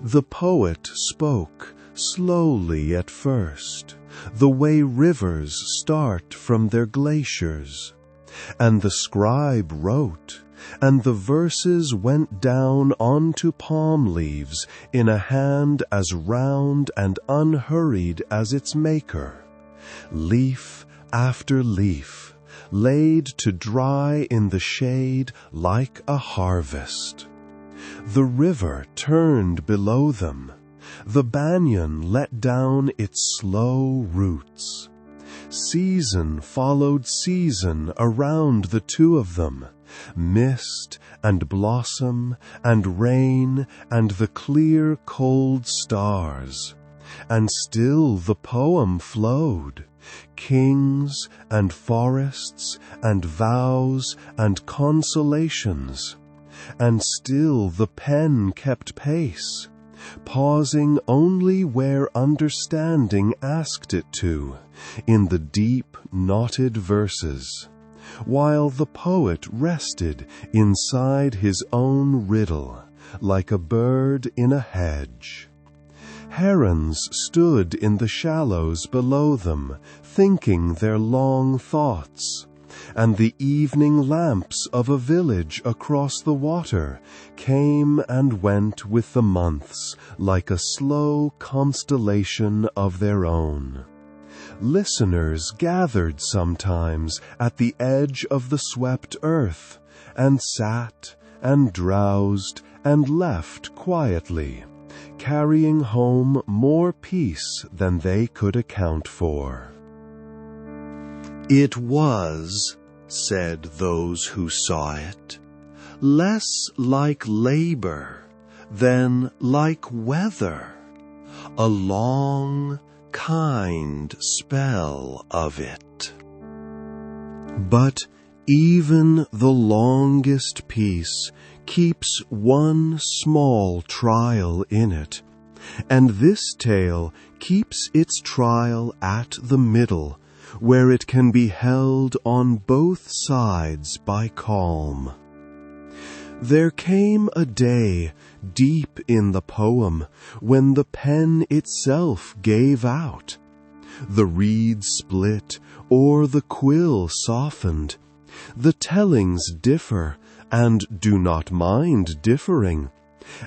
The poet spoke slowly at first, the way rivers start from their glaciers, and the scribe wrote, and the verses went down onto palm leaves in a hand as round and unhurried as its maker, leaf after leaf, laid to dry in the shade like a harvest. The river turned below them. The banyan let down its slow roots. Season followed season around the two of them, mist and blossom and rain and the clear cold stars. And still the poem flowed, kings and forests and vows and consolations. And still the pen kept pace, pausing only where understanding asked it to, in the deep knotted verses, while the poet rested inside his own riddle, like a bird in a hedge. Herons stood in the shallows below them, thinking their long thoughts, and the evening lamps of a village across the water came and went with the months like a slow constellation of their own. Listeners gathered sometimes at the edge of the swept earth, and sat and drowsed and left quietly, carrying home more peace than they could account for. It was, said those who saw it, less like labor than like weather, a long, kind spell of it. But even the longest piece keeps one small trial in it, and this tale keeps its trial at the middle, where it can be held on both sides by calm. There came a day deep in the poem when the pen itself gave out. The reed split or the quill softened. The tellings differ and do not mind differing.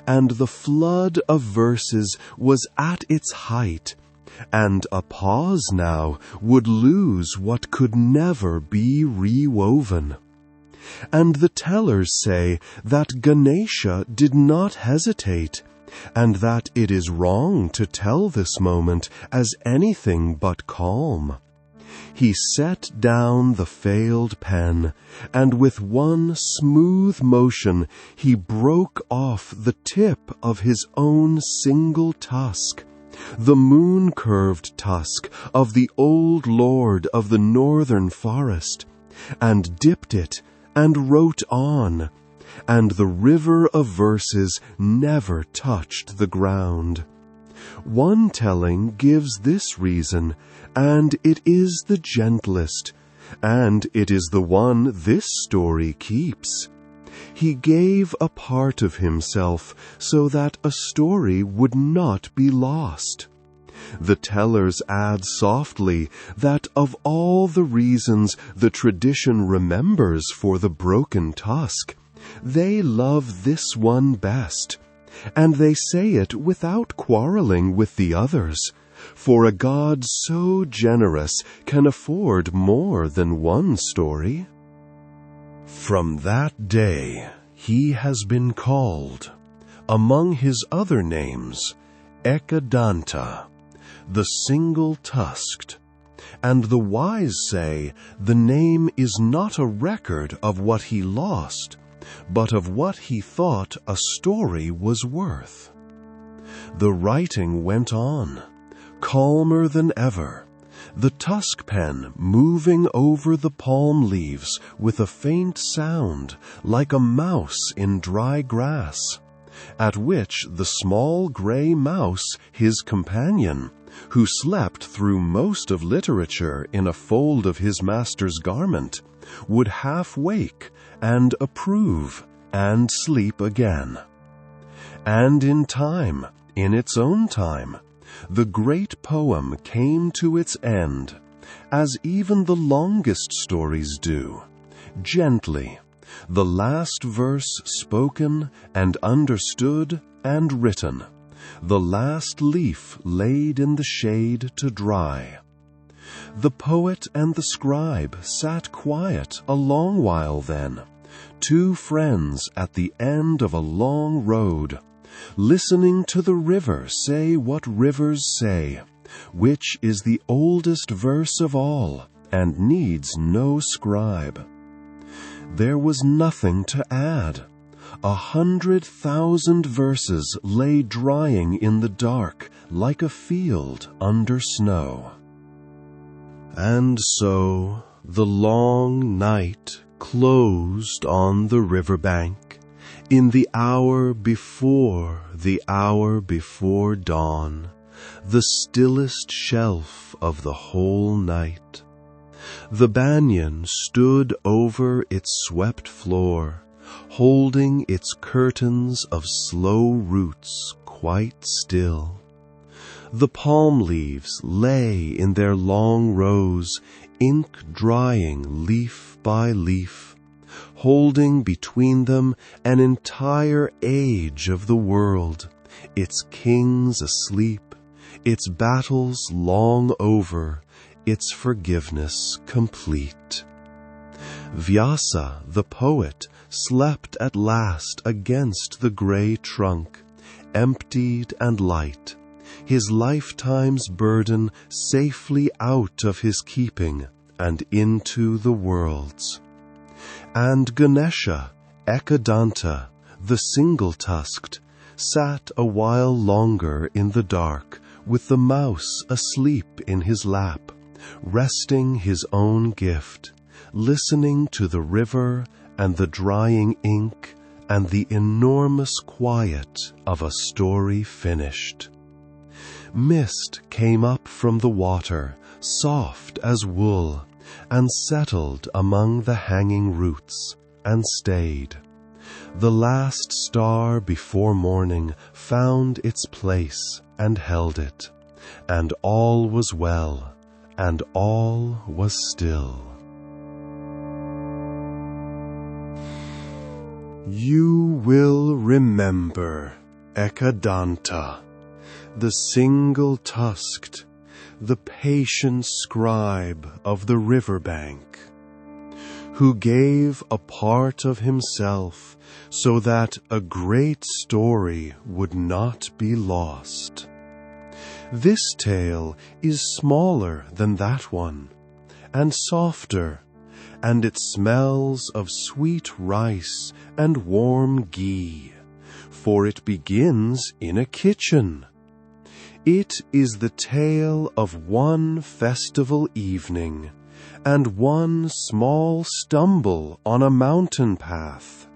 And the flood of verses was at its height, and a pause now would lose what could never be rewoven. And the tellers say that Ganesha did not hesitate, and that it is wrong to tell this moment as anything but calm. He set down the failed pen, and with one smooth motion he broke off the tip of his own single tusk, the moon-curved tusk of the old lord of the northern forest, and dipped it and wrote on, and the river of verses never touched the ground. One telling gives this reason, and it is the gentlest, and it is the one this story keeps. He gave a part of himself so that a story would not be lost. The tellers add softly that of all the reasons the tradition remembers for the broken tusk, they love this one best, and they say it without quarreling with the others, for a god so generous can afford more than one story. From that day he has been called, among his other names, Ekadanta, the single-tusked, and the wise say the name is not a record of what he lost, but of what he thought a story was worth. The writing went on, calmer than ever, the tusk pen moving over the palm leaves with a faint sound like a mouse in dry grass, at which the small gray mouse, his companion, who slept through most of literature in a fold of his master's garment, would half wake and approve and sleep again. And in time, in its own time, the great poem came to its end, as even the longest stories do, gently, the last verse spoken and understood and written, the last leaf laid in the shade to dry. The poet and the scribe sat quiet a long while then, two friends at the end of a long road, listening to the river say what rivers say, which is the oldest verse of all, and needs no scribe. There was nothing to add. 100,000 verses lay drying in the dark like a field under snow. And so the long night closed on the riverbank in the hour before dawn, the stillest shelf of the whole night. The banyan stood over its swept floor, holding its curtains of slow roots quite still. The palm leaves lay in their long rows, ink drying leaf by leaf, holding between them an entire age of the world, its kings asleep, its battles long over, its forgiveness complete. Vyasa, the poet, slept at last against the gray trunk, emptied and light, his lifetime's burden safely out of his keeping and into the world's. And Ganesha, Ekadanta, the single-tusked, sat a while longer in the dark with the mouse asleep in his lap, resting his own gift, listening to the river and the drying ink and the enormous quiet of a story finished. Mist came up from the water, soft as wool, and settled among the hanging roots, and stayed. The last star before morning found its place and held it, and all was well, and all was still. You will remember Ekadanta, the single-tusked, the patient scribe of the riverbank, who gave a part of himself so that a great story would not be lost. This tale is smaller than that one, and softer, and it smells of sweet rice and warm ghee, for it begins in a kitchen. It is the tale of one festival evening, and one small stumble on a mountain path,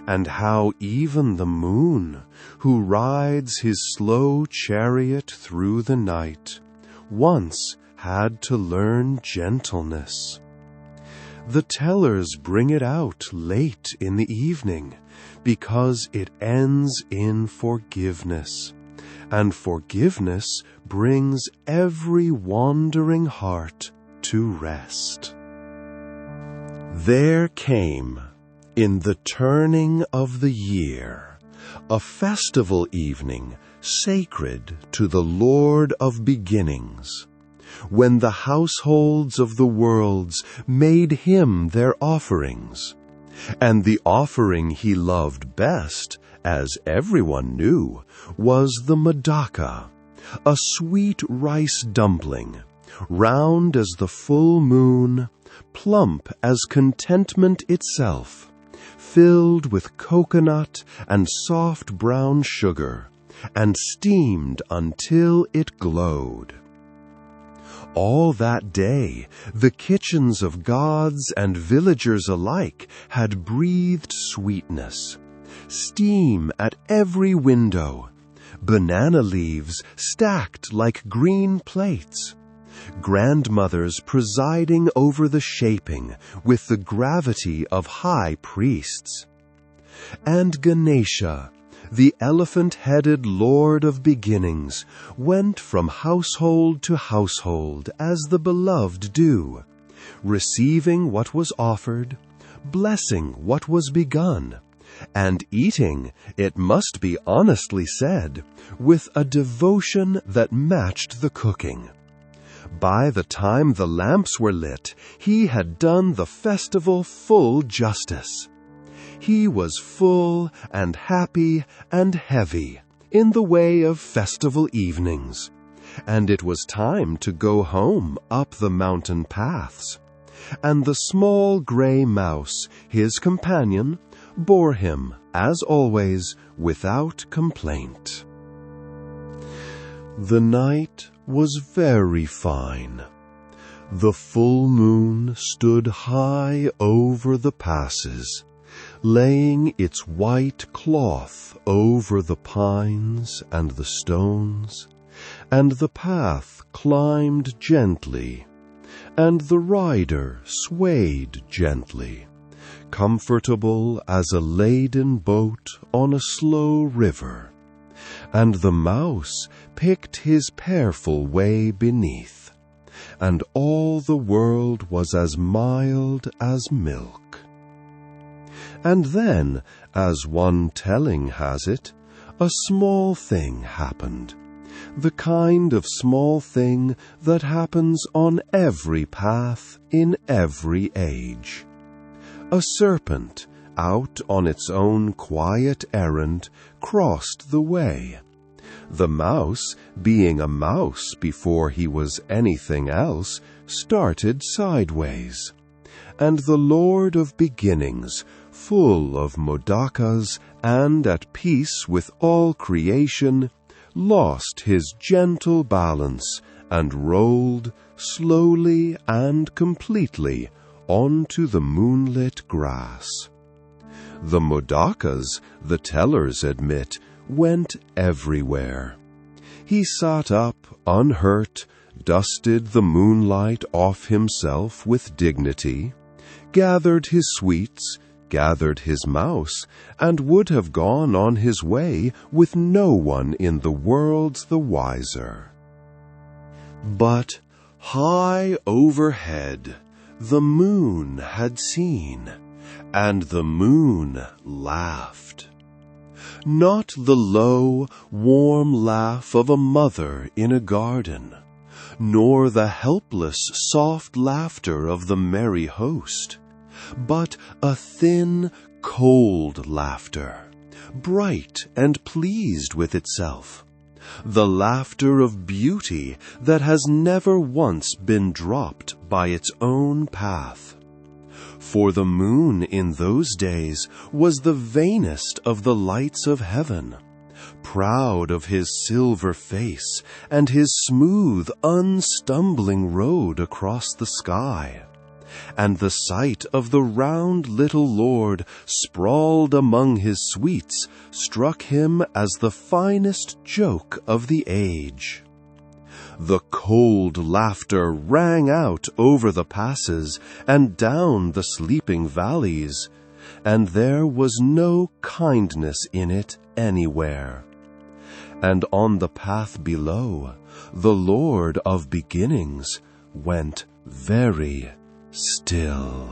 and how even the moon, who rides his slow chariot through the night, once had to learn gentleness. The tellers bring it out late in the evening, because it ends in forgiveness, and forgiveness brings every wandering heart to rest. There came, in the turning of the year, a festival evening sacred to the Lord of Beginnings, when the households of the worlds made him their offerings, and the offering he loved best, as everyone knew, was the Modaka, a sweet rice dumpling, round as the full moon, plump as contentment itself, filled with coconut and soft brown sugar, and steamed until it glowed. All that day, the kitchens of gods and villagers alike had breathed sweetness, steam at every window, banana leaves stacked like green plates, grandmothers presiding over the shaping with the gravity of high priests, and Ganesha, the elephant-headed Lord of Beginnings, went from household to household as the beloved do, receiving what was offered, blessing what was begun, and eating, it must be honestly said, with a devotion that matched the cooking. By the time the lamps were lit, he had done the festival full justice. He was full and happy and heavy in the way of festival evenings, and it was time to go home up the mountain paths, and the small gray mouse, his companion, bore him, as always, without complaint. The night was very fine. The full moon stood high over the passes, laying its white cloth over the pines and the stones, and the path climbed gently, and the rider swayed gently, comfortable as a laden boat on a slow river, and the mouse picked his careful way beneath, and all the world was as mild as milk. And then, as one telling has it, a small thing happened, the kind of small thing that happens on every path in every age. A serpent, out on its own quiet errand, crossed the way. The mouse, being a mouse before he was anything else, started sideways, and the Lord of Beginnings, full of Modakas and at peace with all creation, lost his gentle balance and rolled slowly and completely onto the moonlit grass. The Modakas, the tellers admit, went everywhere. He sat up, unhurt, dusted the moonlight off himself with dignity, gathered his sweets, gathered his mouse, and would have gone on his way with no one in the world the wiser. But high overhead the moon had seen, and the moon laughed. Not the low, warm laugh of a mother in a garden, nor the helpless, soft laughter of the merry host, but a thin, cold laughter, bright and pleased with itself, the laughter of beauty that has never once been dropped by its own path. For the moon in those days was the vainest of the lights of heaven, proud of his silver face and his smooth, unstumbling road across the sky. And the sight of the round little lord sprawled among his sweets struck him as the finest joke of the age. The cold laughter rang out over the passes and down the sleeping valleys, and there was no kindness in it anywhere. And on the path below, the Lord of Beginnings went very still.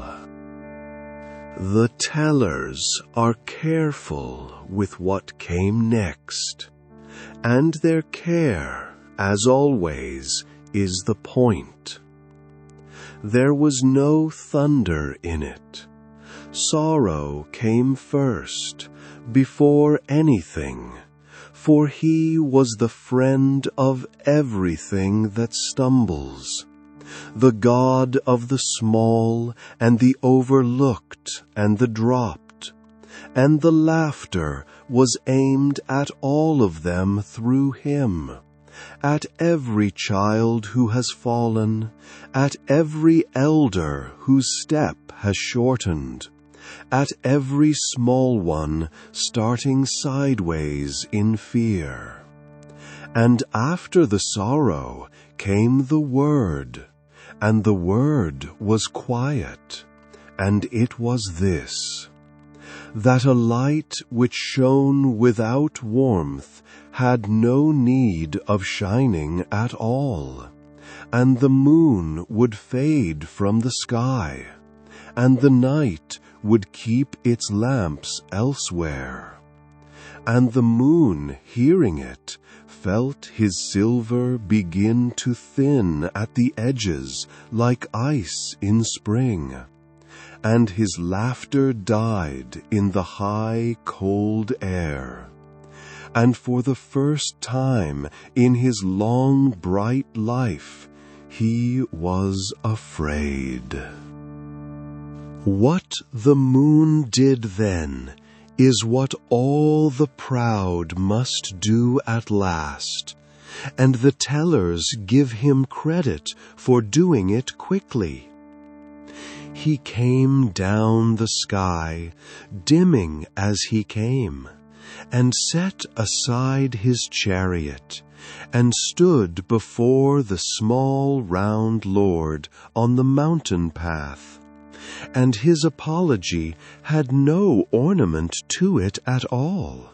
The tellers are careful with what came next, and their care, as always, is the point. There was no thunder in it. Sorrow came first, before anything, for he was the friend of everything that stumbles, the God of the small and the overlooked and the dropped, and the laughter was aimed at all of them through him, at every child who has fallen, at every elder whose step has shortened, at every small one starting sideways in fear. And after the sorrow came the word, and the word was quiet, and it was this, that a light which shone without warmth had no need of shining at all, and the moon would fade from the sky, and the night would keep its lamps elsewhere. And the moon, hearing it, felt his silver begin to thin at the edges like ice in spring, and his laughter died in the high, cold air. And for the first time in his long, bright life, he was afraid. What the moon did then is what all the proud must do at last, and the tellers give him credit for doing it quickly. He came down the sky, dimming as he came, and set aside his chariot, and stood before the small round Lord on the mountain path. And his apology had no ornament to it at all,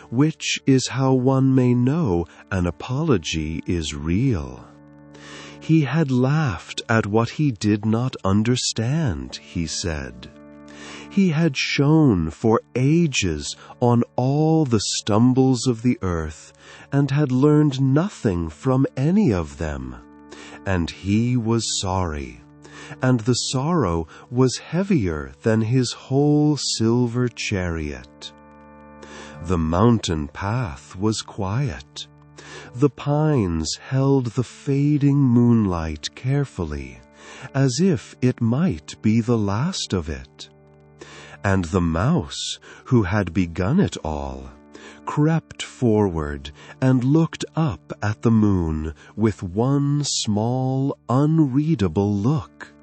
which is how one may know an apology is real. He had laughed at what he did not understand, he said. He had shone for ages on all the stumbles of the earth, and had learned nothing from any of them. And he was sorry, and the sorrow was heavier than his whole silver chariot. The mountain path was quiet. The pines held the fading moonlight carefully, as if it might be the last of it. And the mouse, who had begun it all, crept forward and looked up at the moon with one small, unreadable look,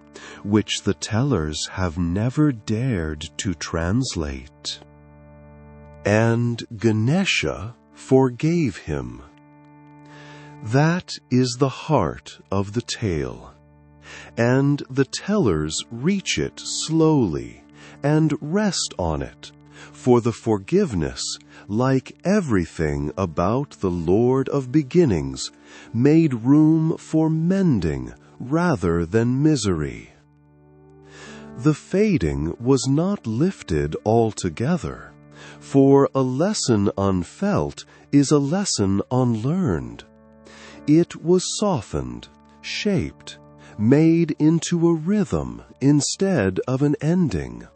which the tellers have never dared to translate. And Ganesha forgave him. That is the heart of the tale, and the tellers reach it slowly and rest on it, for the forgiveness, like everything about the Lord of Beginnings, made room for mending rather than misery. The fading was not lifted altogether, for a lesson unfelt is a lesson unlearned. It was softened, shaped, made into a rhythm instead of an ending.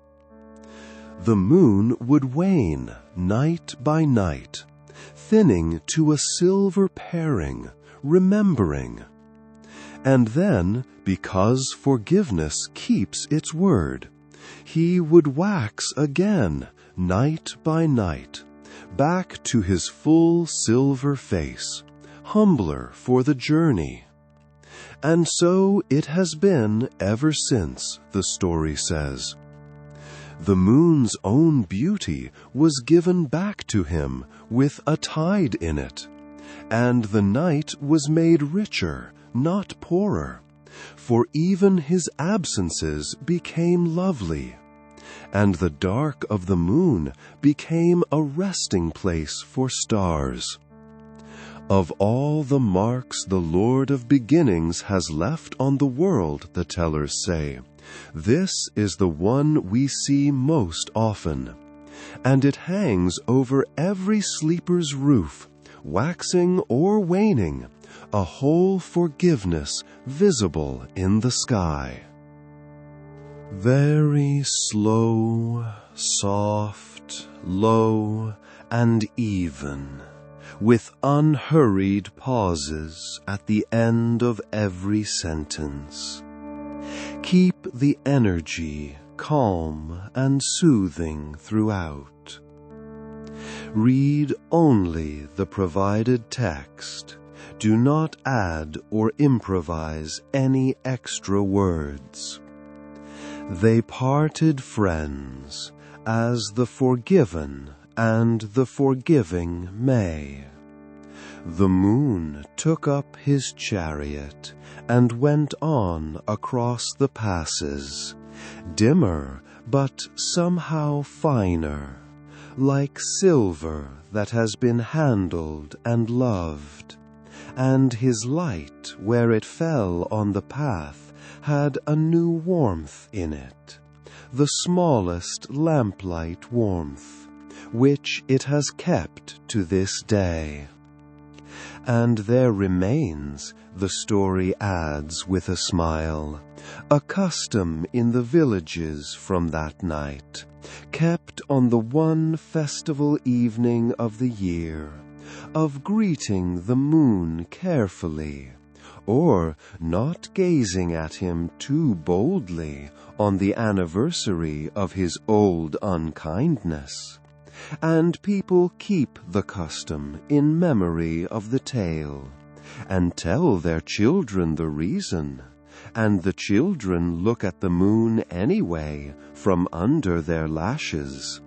The moon would wane night by night, thinning to a silver pairing, remembering. And then, because forgiveness keeps its word, he would wax again night by night, back to his full silver face, humbler for the journey. And so it has been ever since, the story says. The moon's own beauty was given back to him with a tide in it, and the night was made richer, not poorer, for even his absences became lovely, and the dark of the moon became a resting place for stars. Of all the marks the Lord of Beginnings has left on the world, the tellers say, this is the one we see most often, and it hangs over every sleeper's roof, waxing or waning, a whole forgiveness visible in the sky. Very slow, soft, low, and even, with unhurried pauses at the end of every sentence. Keep the energy calm and soothing throughout. Read only the provided text. Do not add or improvise any extra words. They parted friends, as the forgiven and the forgiving may. The moon took up his chariot and went on across the passes, dimmer but somehow finer, like silver that has been handled and loved, and his light, where it fell on the path, had a new warmth in it, the smallest lamplight warmth, which it has kept to this day. And there remains, the story adds with a smile, a custom in the villages from that night, kept on the one festival evening of the year, of greeting the moon carefully, or not gazing at him too boldly on the anniversary of his old unkindness. And people keep the custom in memory of the tale, and tell their children the reason, and the children look at the moon anyway from under their lashes,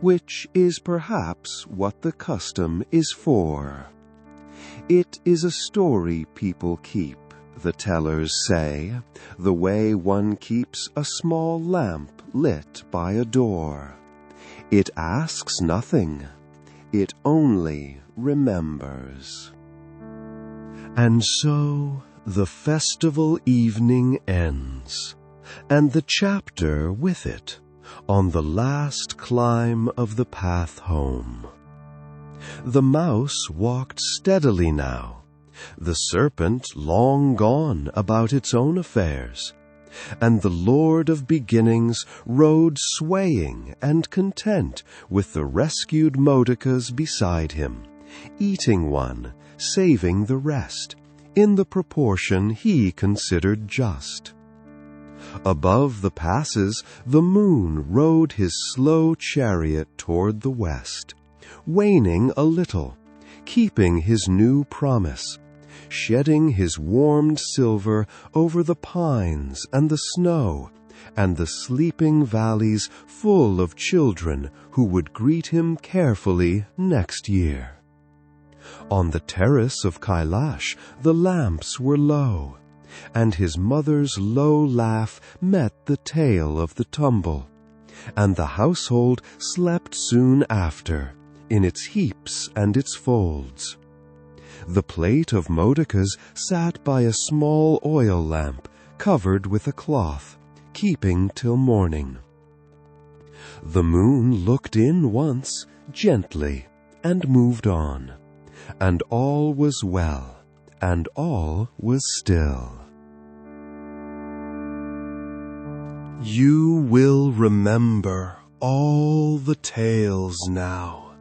which is perhaps what the custom is for. It is a story people keep, the tellers say, the way one keeps a small lamp lit by a door. It asks nothing, it only remembers. And so the festival evening ends, and the chapter with it, on the last climb of the path home. The mouse walked steadily now, the serpent long gone about its own affairs, and the Lord of Beginnings rode swaying and content with the rescued Modakas beside him, eating one, saving the rest, in the proportion he considered just. Above the passes the moon rode his slow chariot toward the west, waning a little, keeping his new promise, shedding his warmed silver over the pines and the snow, and the sleeping valleys full of children who would greet him carefully next year. On the terrace of Kailash the lamps were low, and his mother's low laugh met the tale of the tumble, and the household slept soon after, in its heaps and its folds. The plate of Modakas sat by a small oil lamp, covered with a cloth, keeping till morning. The moon looked in once, gently, and moved on, and all was well, and all was still. You will remember all the tales now,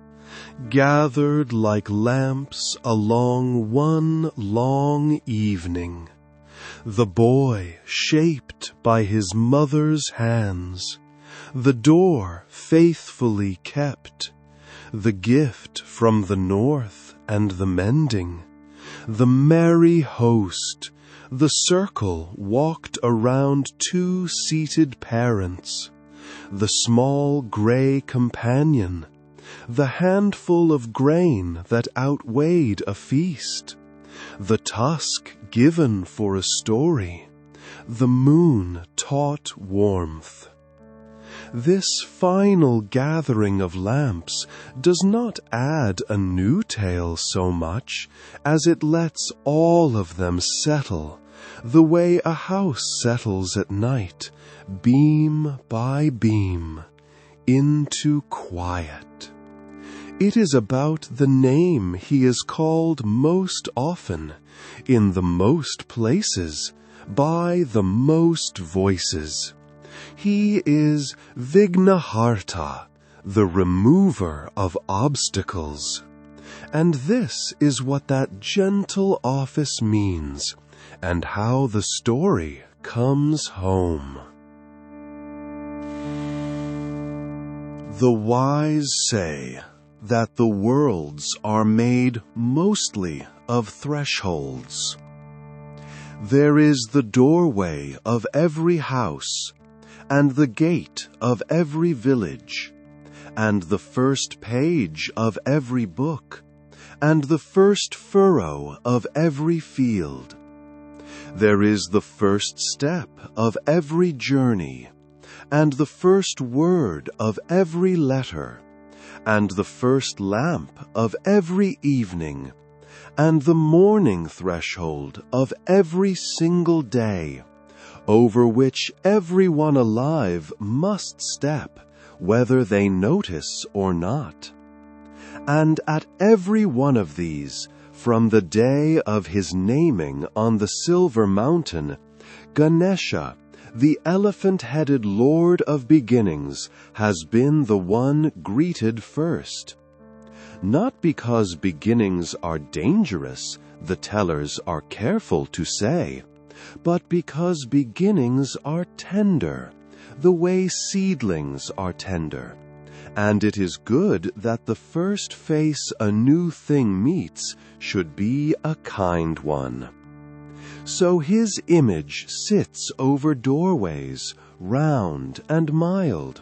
gathered like lamps along one long evening, the boy shaped by his mother's hands, the door faithfully kept, the gift from the north and the mending, the merry host, the circle walked around two seated parents, the small gray companion, the handful of grain that outweighed a feast, the tusk given for a story, the moon taught warmth. This final gathering of lamps does not add a new tale so much as it lets all of them settle, the way a house settles at night, beam by beam, into quiet. It is about the name he is called most often, in the most places, by the most voices. He is Vignaharta, the remover of obstacles. And this is what that gentle office means, and how the story comes home. The wise say that the worlds are made mostly of thresholds. There is the doorway of every house, and the gate of every village, and the first page of every book, and the first furrow of every field. There is the first step of every journey, and the first word of every letter, and the first lamp of every evening, and the morning threshold of every single day, over which everyone alive must step, whether they notice or not. And at every one of these, from the day of his naming on the silver mountain, Ganesha, the elephant-headed lord of beginnings, has been the one greeted first. Not because beginnings are dangerous, the tellers are careful to say, but because beginnings are tender, the way seedlings are tender, and it is good that the first face a new thing meets should be a kind one. So his image sits over doorways, round and mild,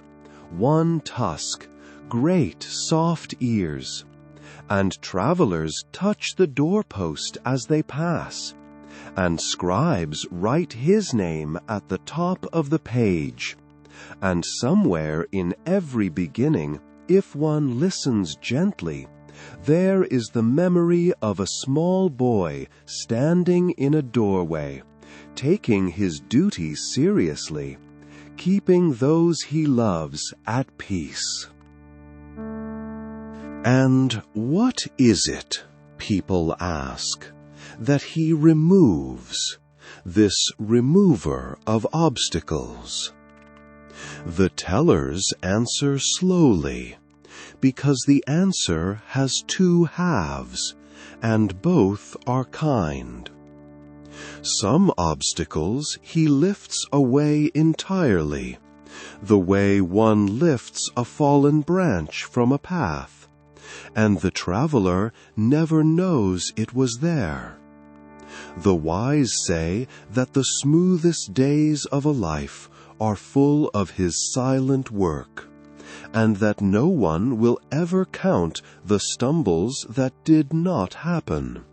one tusk, great soft ears, and travelers touch the doorpost as they pass, and scribes write his name at the top of the page, and somewhere in every beginning, if one listens gently, there is the memory of a small boy standing in a doorway, taking his duty seriously, keeping those he loves at peace. And what is it, people ask, that he removes, this remover of obstacles? The tellers answer slowly, because the answer has two halves, and both are kind. Some obstacles he lifts away entirely, the way one lifts a fallen branch from a path, and the traveler never knows it was there. The wise say that the smoothest days of a life are full of his silent work, and that no one will ever count the stumbles that did not happen.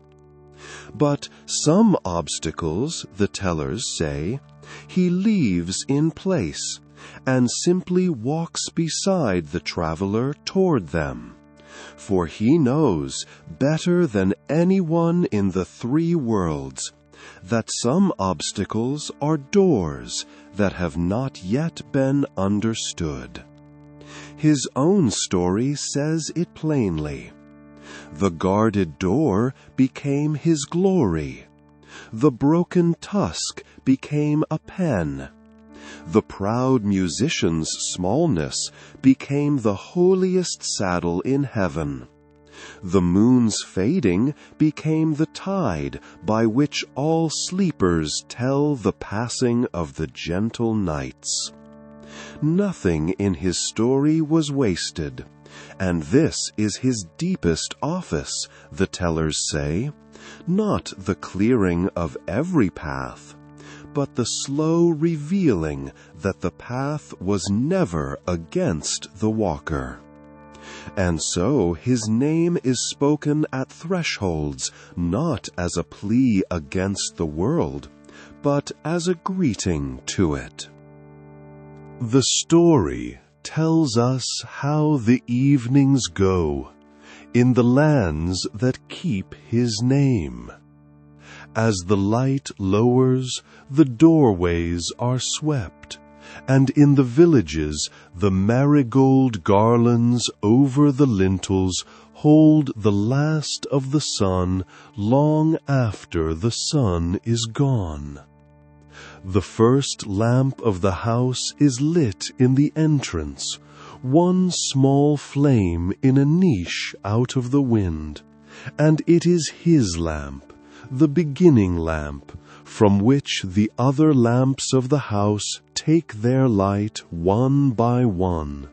But some obstacles, the tellers say, he leaves in place, and simply walks beside the traveler toward them. For he knows, better than anyone in the 3 worlds, that some obstacles are doors that have not yet been understood. His own story says it plainly. The guarded door became his glory. The broken tusk became a pen. The proud musician's smallness became the holiest saddle in heaven. The moon's fading became the tide by which all sleepers tell the passing of the gentle nights. Nothing in his story was wasted, and this is his deepest office, the tellers say, not the clearing of every path, but the slow revealing that the path was never against the walker. And so his name is spoken at thresholds, not as a plea against the world, but as a greeting to it. The story tells us how the evenings go in the lands that keep his name. As the light lowers, the doorways are swept, and in the villages the marigold garlands over the lintels hold the last of the sun long after the sun is gone. The first lamp of the house is lit in the entrance, one small flame in a niche out of the wind, and it is his lamp, the beginning lamp, from which the other lamps of the house take their light one by one,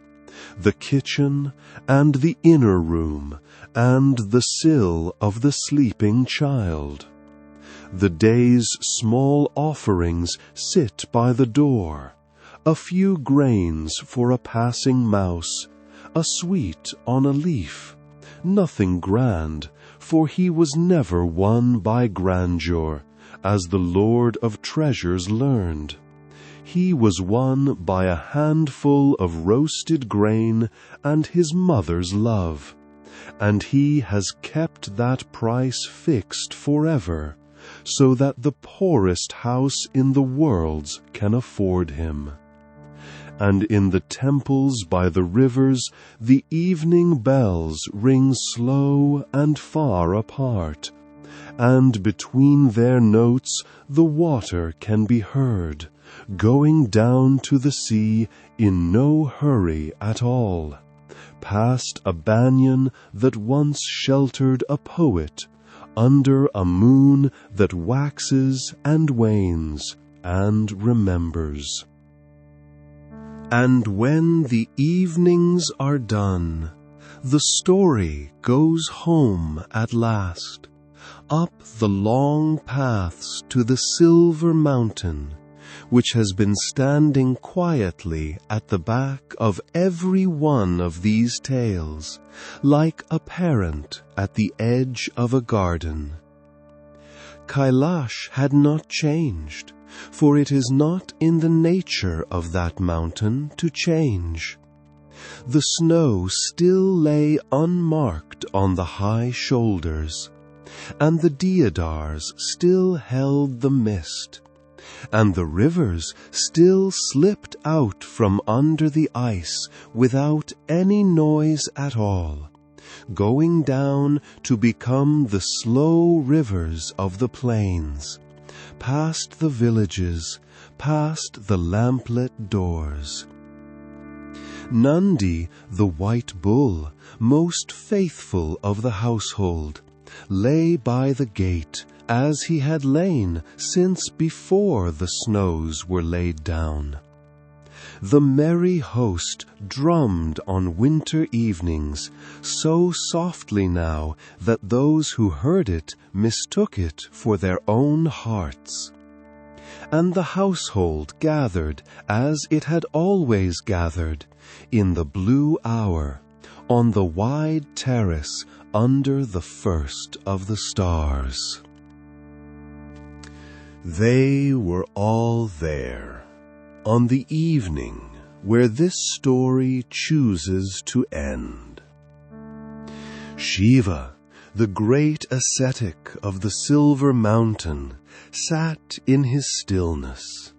the kitchen and the inner room and the sill of the sleeping child. The day's small offerings sit by the door, a few grains for a passing mouse, a sweet on a leaf, nothing grand, for he was never won by grandeur, as the Lord of treasures learned. He was won by a handful of roasted grain and his mother's love, and he has kept that price fixed forever, so that the poorest house in the world can afford him. And in the temples by the rivers the evening bells ring slow and far apart, and between their notes the water can be heard, going down to the sea in no hurry at all, past a banyan that once sheltered a poet, under a moon that waxes and wanes and remembers. And when the evenings are done, the story goes home at last, up the long paths to the silver mountain, which has been standing quietly at the back of every one of these tales, like a parent at the edge of a garden. Kailash had not changed, for it is not in the nature of that mountain to change. The snow still lay unmarked on the high shoulders, and the deodars still held the mist, and the rivers still slipped out from under the ice without any noise at all, going down to become the slow rivers of the plains, past the villages, past the lamplit doors. Nandi, the white bull, most faithful of the household, lay by the gate as he had lain since before the snows were laid down. The merry host drummed on winter evenings so softly now that those who heard it mistook it for their own hearts. and the household gathered as it had always gathered, in the blue hour, on the wide terrace under the first of the stars. They were all there, on the evening where this story chooses to end. Shiva, the great ascetic of the Silver Mountain, sat in his stillness,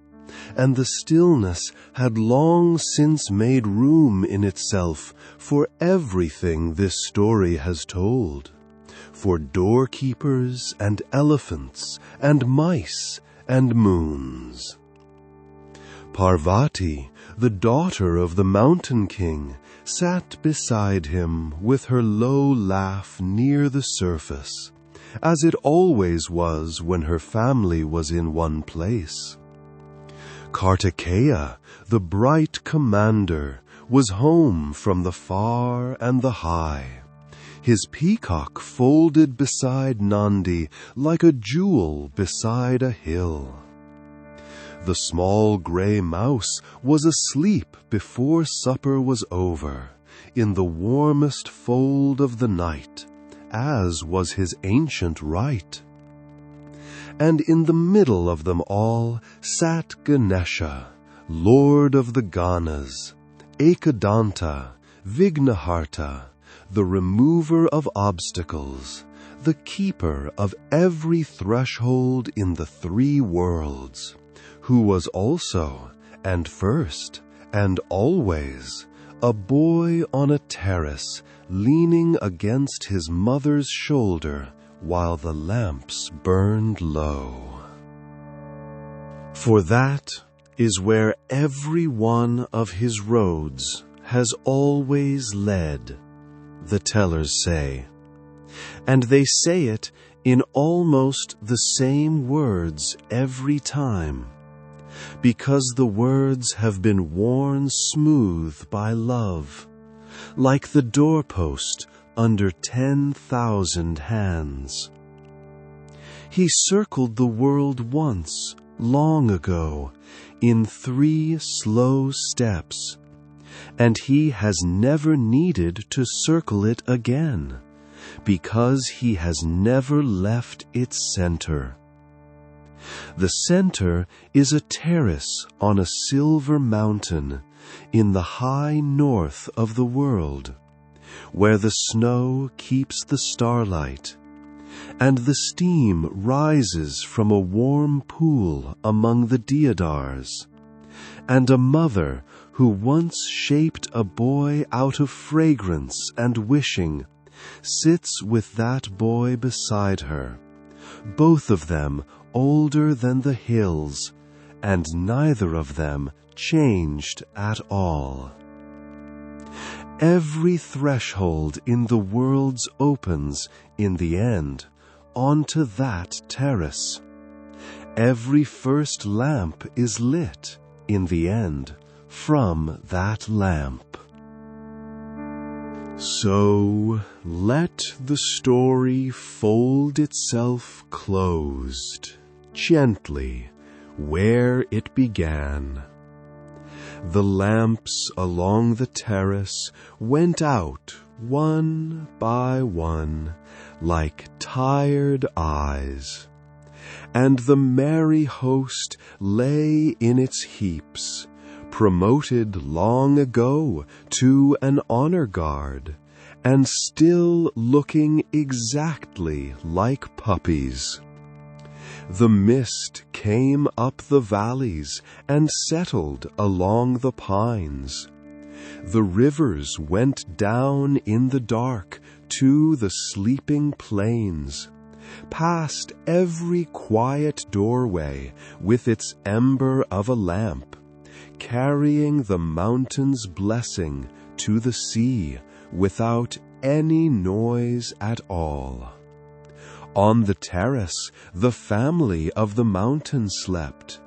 and the stillness had long since made room in itself for everything this story has told, for doorkeepers and elephants and mice and moons. Parvati, the daughter of the Mountain King, sat beside him with her low laugh near the surface, as it always was when her family was in one place. Kartikeya, the bright commander, was home from the far and the high, his peacock folded beside Nandi like a jewel beside a hill. The small grey mouse was asleep before supper was over, in the warmest fold of the night, as was his ancient right. And in the middle of them all sat Ganesha, lord of the Ganas, Ekadanta, Vignaharta, the remover of obstacles, the keeper of every threshold in the three worlds, who was also, and first, and always, a boy on a terrace, leaning against his mother's shoulder while the lamps burned low. For that is where every one of his roads has always led, the tellers say, and they say it in almost the same words every time, because the words have been worn smooth by love, like the doorpost under 10,000 hands. He circled the world once, long ago, in 3 slow steps, and he has never needed to circle it again, because he has never left its center. The center is a terrace on a silver mountain in the high north of the world, where the snow keeps the starlight, and the steam rises from a warm pool among the deodars, and a mother who once shaped a boy out of fragrance and wishing sits with that boy beside her, both of them older than the hills, and neither of them changed at all. Every threshold in the worlds opens, in the end, onto that terrace. Every first lamp is lit, in the end, from that lamp. So let the story fold itself closed, gently, where it began. The lamps along the terrace went out one by one, like tired eyes, and the merry host lay in its heaps, promoted long ago to an honor guard, and still looking exactly like puppies. The mist came up the valleys and settled along the pines. The rivers went down in the dark to the sleeping plains, past every quiet doorway with its ember of a lamp, carrying the mountain's blessing to the sea without any noise at all. On the terrace, the family of the mountain slept,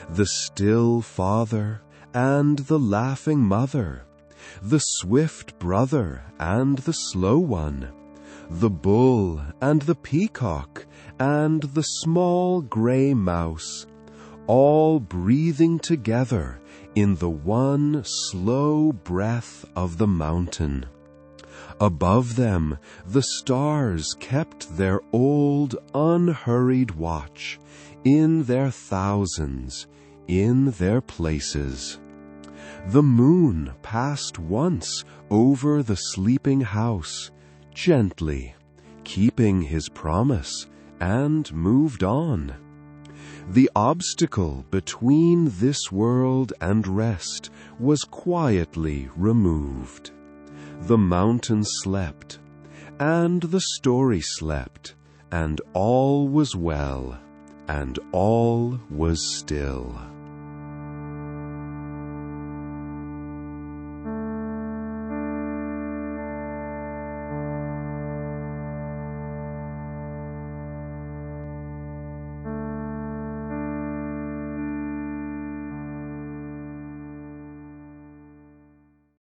the still father and the laughing mother, the swift brother and the slow one, the bull and the peacock and the small gray mouse, all breathing together in the one slow breath of the mountain. Above them, the stars kept their old, unhurried watch, in their thousands, in their places. The moon passed once over the sleeping house, gently, keeping his promise, and moved on. The obstacle between this world and rest was quietly removed. The mountain slept, and the story slept, and all was well, and all was still.